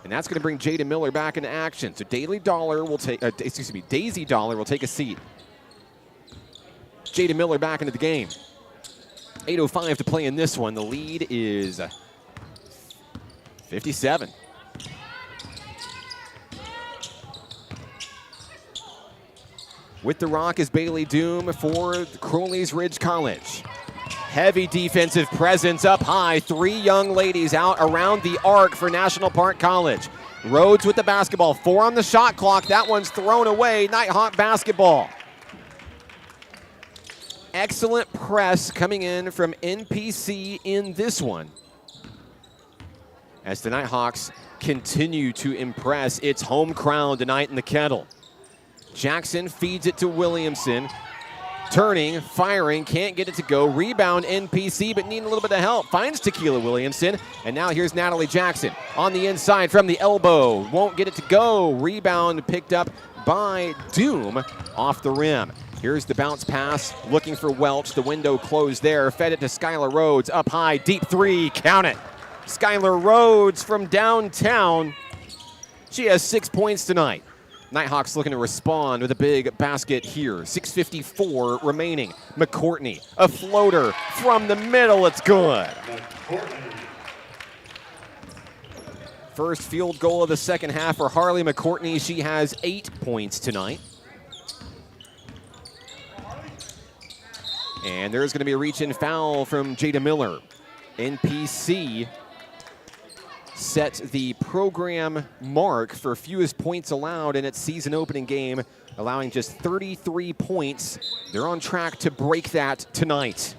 And that's going to bring Jada Miller back into action. So Daisy Dollar will take a seat. Jada Miller back into the game. 8:05 to play in this one. The lead is 57. With the rock is Bailey Doom for Crowley's Ridge College. Heavy defensive presence up high. 3 young ladies out around the arc for National Park College. Rhodes with the basketball. 4 on the shot clock. That one's thrown away. Nighthawk basketball. Excellent press coming in from NPC in this one, as the Nighthawks continue to impress its home crowd tonight in the Kettle. Jackson feeds it to Williamson. Turning, firing, can't get it to go. Rebound NPC, but needing a little bit of help. Finds Tequila Williamson, and now here's Natalie Jackson on the inside from the elbow. Won't get it to go. Rebound picked up by Doom off the rim. Here's the bounce pass, looking for Welch. The window closed there. Fed it to Skylar Rhodes, up high, deep 3, count it. Skylar Rhodes from downtown. She has 6 points tonight. Nighthawks looking to respond with a big basket here. 6:54 remaining. McCourtney, a floater from the middle, it's good. First field goal of the second half for Harley McCourtney. She has 8 points tonight. And there's going to be a reach-in foul from Jada Miller. NPC set the program mark for fewest points allowed in its season opening game, allowing just 33 points. They're on track to break that tonight.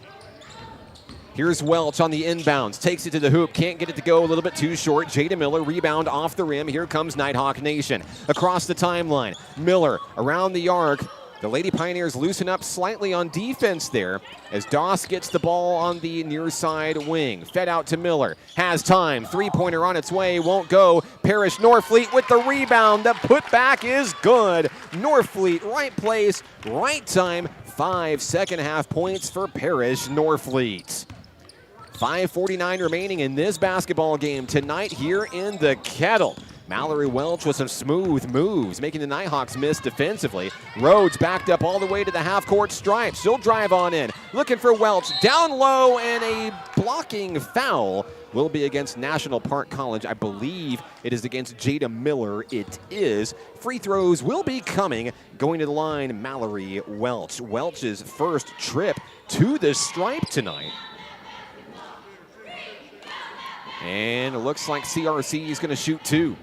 Here's Welch on the inbounds, takes it to the hoop, can't get it to go, a little bit too short. Jada Miller, rebound off the rim. Here comes Nighthawk Nation across the timeline. Miller around the arc. The Lady Pioneers loosen up slightly on defense there as Doss gets the ball on the near side wing. Fed out to Miller. Has time. 3-pointer on its way. Won't go. Parrish Norfleet with the rebound. The putback is good. Norfleet, right place, right time. 5 second-half points for Parrish Norfleet. 5:49 remaining in this basketball game tonight here in the Kettle. Mallory Welch with some smooth moves, making the Nighthawks miss defensively. Rhodes backed up all the way to the half-court stripe. She'll drive on in. Looking for Welch. Down low, and a blocking foul will be against National Park College. I believe it is against Jada Miller. It is. Free throws will be coming. Going to the line, Mallory Welch. Welch's first trip to the stripe tonight. And it looks like CRC is going to shoot 2.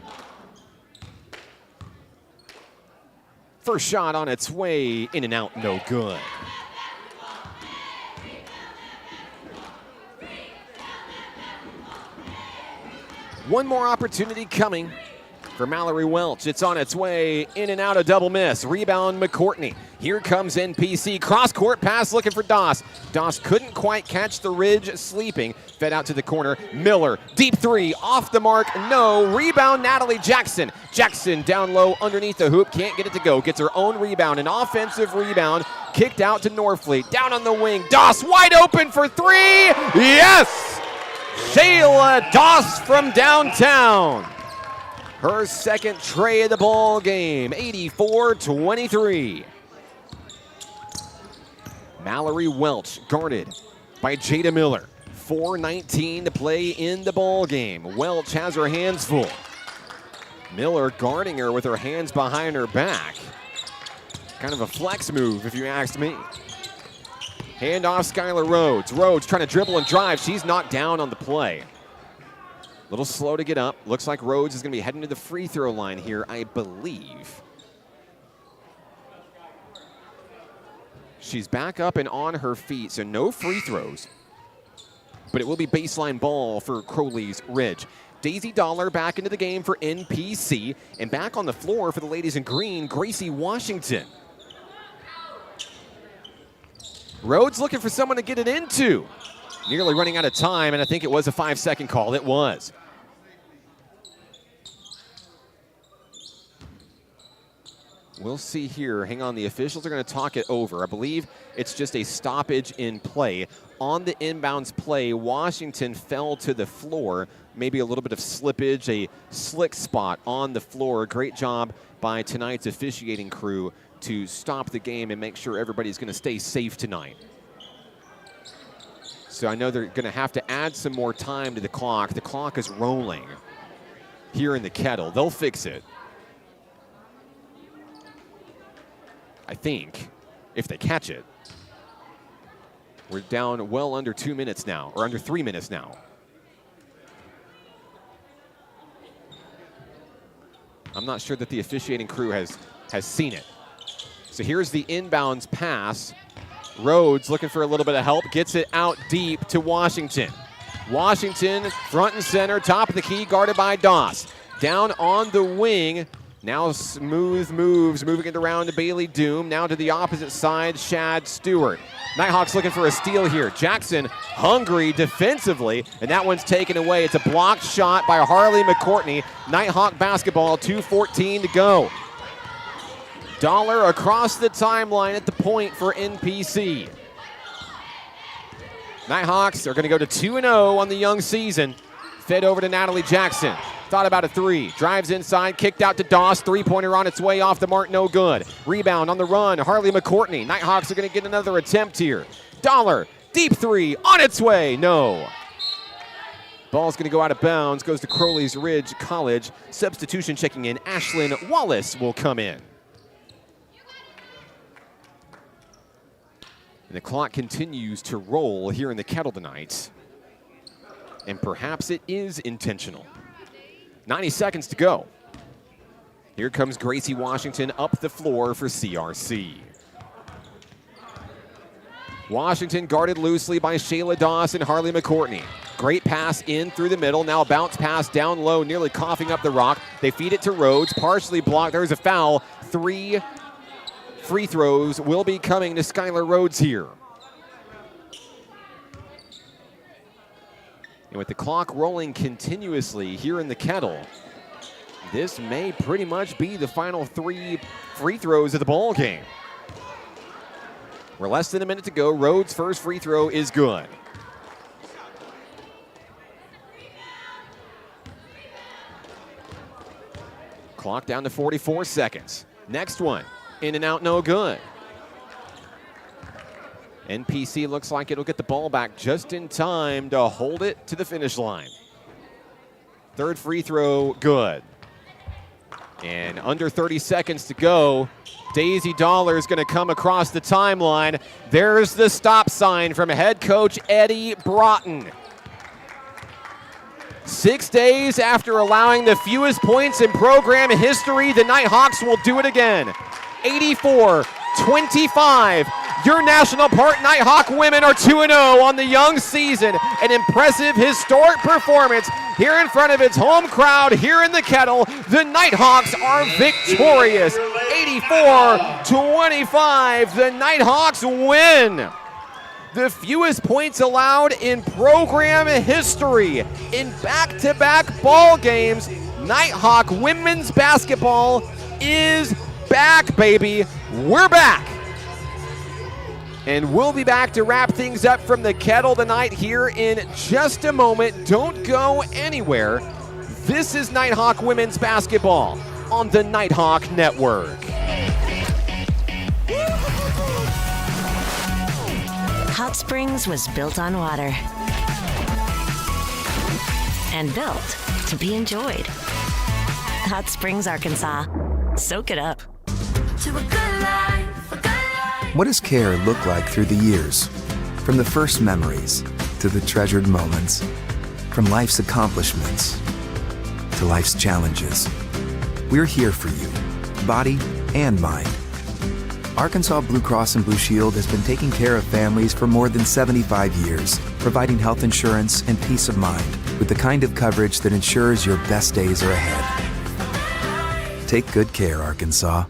First shot on its way, in and out, no good. One more opportunity coming for Mallory Welch. It's on its way, in and out, a double miss. Rebound McCourtney. Here comes NPC. Cross-court pass looking for Doss. Doss couldn't quite catch the ridge sleeping. Fed out to the corner. Miller, deep 3, off the mark, no. Rebound, Natalie Jackson. Jackson down low underneath the hoop. Can't get it to go. Gets her own rebound. An offensive rebound. Kicked out to Norfleet. Down on the wing. Doss wide open for 3. Yes! Shayla Doss from downtown. Her second tray of the ball game, 84-23. Mallory Welch guarded by Jada Miller. 4:19 to play in the ball game. Welch has her hands full. Miller guarding her with her hands behind her back. Kind of a flex move, if you asked me. Hand off Skylar Rhodes. Rhodes trying to dribble and drive. She's knocked down on the play. A little slow to get up. Looks like Rhodes is going to be heading to the free throw line here, I believe. She's back up and on her feet, so no free throws. But it will be baseline ball for Crowley's Ridge. Daisy Dollar back into the game for NPC. And back on the floor for the ladies in green, Gracie Washington. Rhodes looking for someone to get it into. Nearly running out of time, and I think it was a 5-second call. It was. We'll see here. Hang on, the officials are going to talk it over. I believe it's just a stoppage in play. On the inbounds play, Washington fell to the floor. Maybe a little bit of slippage, a slick spot on the floor. Great job by tonight's officiating crew to stop the game and make sure everybody's going to stay safe tonight. So I know they're going to have to add some more time to the clock. The clock is rolling here in the Kettle. They'll fix it, I think, if they catch it. We're down well under 2 minutes now, or under 3 minutes now. I'm not sure that the officiating crew has seen it. So here's the inbounds pass. Rhodes looking for a little bit of help, gets it out deep to Washington. Washington front and center, top of the key, guarded by Doss. Down on the wing, now smooth moves, moving it around to Bailey Doom. Now to the opposite side, Shad Stewart. Nighthawks looking for a steal here. Jackson hungry defensively, and that one's taken away. It's a blocked shot by Harley McCourtney. Nighthawk basketball, 2:14 to go. Dollar across the timeline at the point for NPC. Nighthawks are going to go to 2-0 on the young season. Fed over to Natalie Jackson. Thought about a three. Drives inside, kicked out to Doss. Three-pointer on its way off the mark, no good. Rebound on the run, Harley McCourtney. Nighthawks are going to get another attempt here. Dollar, deep three, on its way, no. Ball's going to go out of bounds, goes to Crowley's Ridge College. Substitution checking in, Ashlyn Wallace will come in. And the clock continues to roll here in the Kettle tonight. And perhaps it is intentional. 90 seconds to go. Here comes Gracie Washington up the floor for CRC. Washington guarded loosely by Shayla Doss and Harley McCourtney. Great pass in through the middle. Now a bounce pass down low, nearly coughing up the rock. They feed it to Rhodes, partially blocked. There's a foul. 3 free throws will be coming to Skylar Rhodes here. And with the clock rolling continuously here in the Kettle, this may pretty much be the final 3 free throws of the ball game. We're less than a minute to go. Rhodes' first free throw is good. Clock down to 44 seconds. Next one, in and out, no good. NPC looks like it'll get the ball back just in time to hold it to the finish line. Third free throw, good. And under 30 seconds to go, Daisy Dollar is going to come across the timeline. There's the stop sign from head coach Eddie Broughton. 6 days after allowing the fewest points in program history, the Nighthawks will do it again. 84-25. Your National Park Nighthawk women are 2-0 on the young season. An impressive, historic performance here in front of its home crowd here in the Kettle. The Nighthawks are victorious. 84-25. The Nighthawks win. The fewest points allowed in program history in back-to-back ball games. Nighthawk women's basketball is back, baby. We're back. And we'll be back to wrap things up from the Kettle tonight here in just a moment. Don't go anywhere. This is Nighthawk Women's Basketball on the Nighthawk Network. Hot Springs was built on water and built to be enjoyed. Hot Springs, Arkansas. Soak it up. To a good life, a good life. What does care look like through the years? From the first memories to the treasured moments, from life's accomplishments to life's challenges. We're here for you, body and mind. Arkansas Blue Cross and Blue Shield has been taking care of families for more than 75 years, providing health insurance and peace of mind with the kind of coverage that ensures your best days are ahead. Take good care, Arkansas.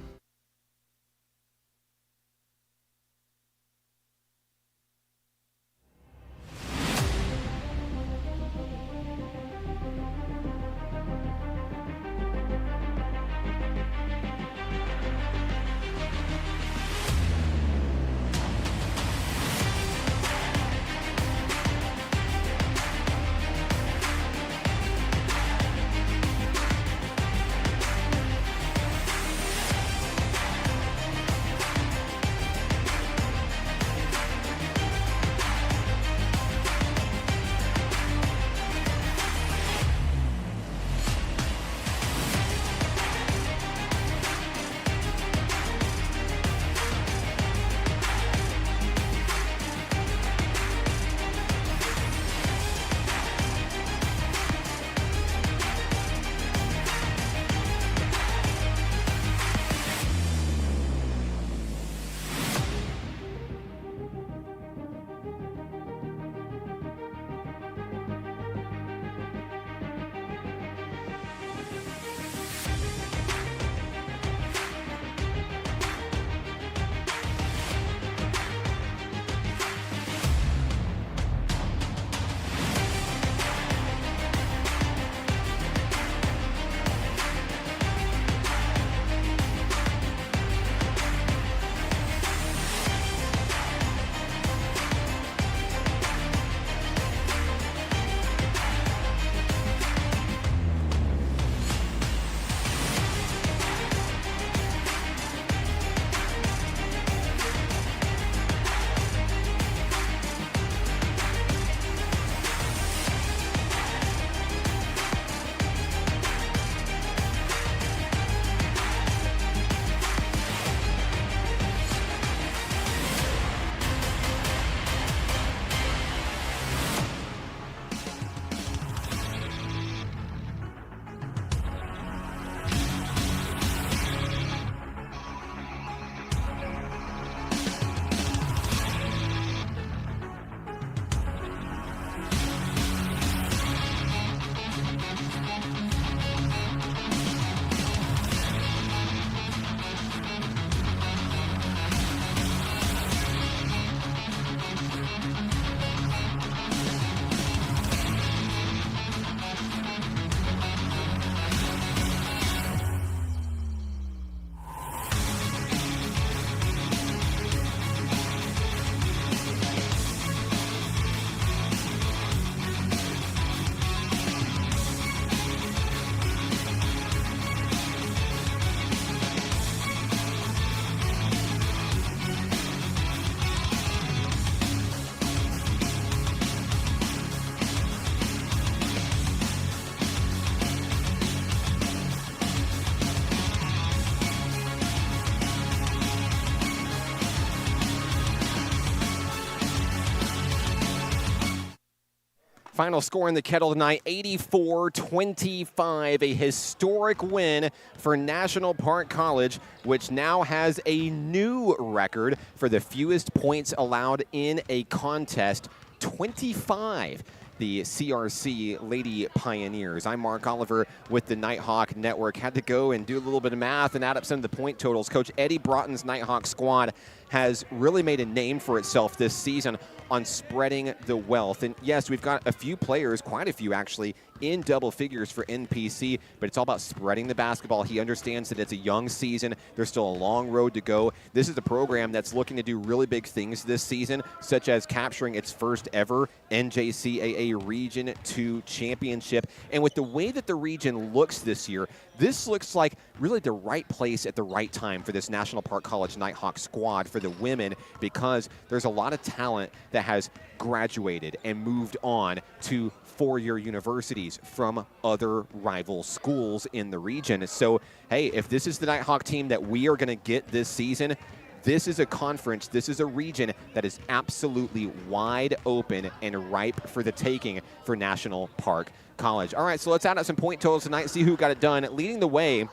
Final score in the Kettle tonight, 84-25, a historic win for National Park College, which now has a new record for the fewest points allowed in a contest, 25. The CRC Lady Pioneers. I'm Mark Oliver with the Nighthawk Network. Had to go and do a little bit of math and add up some of the point totals. Coach Eddie Broughton's Nighthawk squad has really made a name for itself this season on spreading the wealth. And yes, we've got a few players, quite a few actually, in double figures for NPC, but it's all about spreading the basketball. He understands that it's a young season. There's still a long road to go. This is a program that's looking to do really big things this season, such as capturing its first ever NJCAA Region 2 championship. And with the way that the region looks this year, this looks like really the right place at the right time for this National Park College Nighthawk squad for the women, because there's a lot of talent that has graduated and moved on to four-year universities from other rival schools in the region. So, hey, if this is the Nighthawk team that we are going to get this season, this is a conference, this is a region that is absolutely wide open and ripe for the taking for National Park College. All right, so let's add up some point totals tonight, see who got it done. Leading the way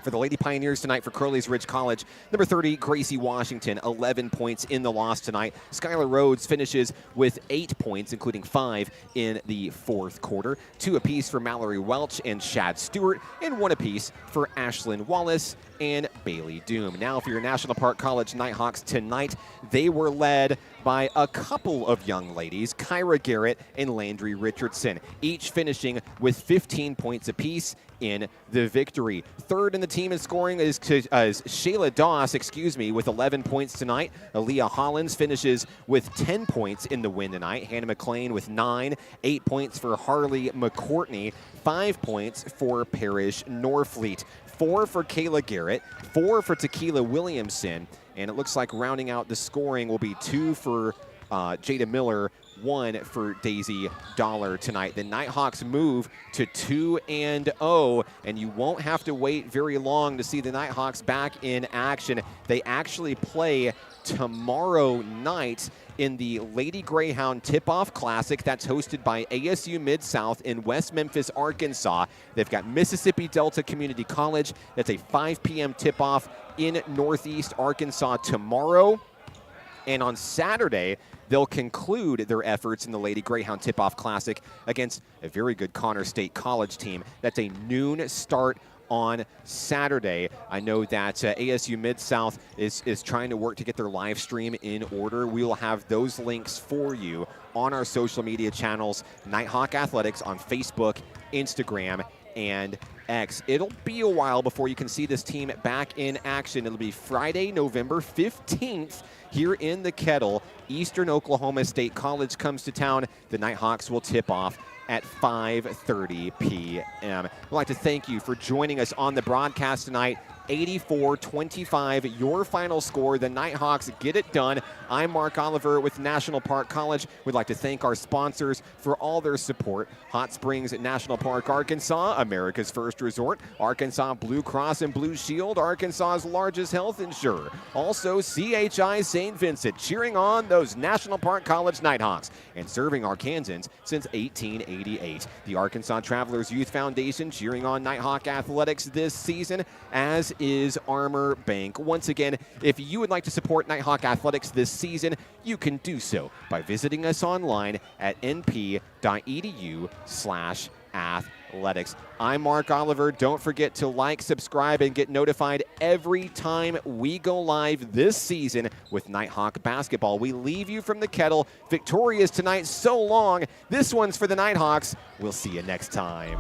for the Lady Pioneers tonight for Crowley's Ridge College, number 30, Gracie Washington, 11 points in the loss tonight. Skylar Rhodes finishes with 8 points, including 5 in the fourth quarter. 2 apiece for Mallory Welch and Shad Stewart, and 1 apiece for Ashlyn Wallace and Bailey Doom. Now for your National Park College Nighthawks tonight, they were led by a couple of young ladies, Kyra Garrett and Landry Richardson, each finishing with 15 points apiece in the victory. Third in the team in scoring is Shayla Doss, with 11 points tonight. Aaliyah Hollins finishes with 10 points in the win tonight. Hannah McLean with 9, 8 points for Harley McCourtney, 5 points for Parrish Norfleet, 4 for Kayla Garrett, 4 for Tequila Williamson, and it looks like rounding out the scoring will be 2 for Jada Miller, 1 for Daisy Dollar tonight. The Nighthawks move to 2-0, and you won't have to wait very long to see the Nighthawks back in action. They actually play tomorrow night in the Lady Greyhound Tip-Off Classic that's hosted by ASU Mid-South in West Memphis, Arkansas. They've got Mississippi Delta Community College. That's a 5 p.m. tip-off in Northeast Arkansas tomorrow. And on Saturday, they'll conclude their efforts in the Lady Greyhound Tip-Off Classic against a very good Connor State College team. That's a noon start on Saturday. I know that ASU Mid-South is trying to work to get their live stream in order. We will have those links for you on our social media channels, Nighthawk Athletics on Facebook, Instagram, and X. It'll be a while before you can see this team back in action. It'll be Friday, November 15th here in the Kettle. Eastern Oklahoma State College comes to town. The Nighthawks will tip off at 5:30 p.m. I'd like to thank you for joining us on the broadcast tonight. 84-25, your final score. The Nighthawks get it done. I'm Mark Oliver with National Park College. We'd like to thank our sponsors for all their support. Hot Springs National Park, Arkansas, America's first resort. Arkansas Blue Cross and Blue Shield, Arkansas's largest health insurer. Also, CHI St. Vincent, cheering on those National Park College Nighthawks and serving Arkansans since 1888. The Arkansas Travelers Youth Foundation, cheering on Nighthawk athletics this season, as is Armor Bank. Once again, if you would like to support Nighthawk athletics this season, you can do so by visiting us online at np.edu/athletics. I'm Mark Oliver. Don't forget to like, subscribe, and get notified every time we go live this season with Nighthawk basketball. We leave you from the Kettle victorious tonight. So long. This one's for the Nighthawks. We'll see you next time.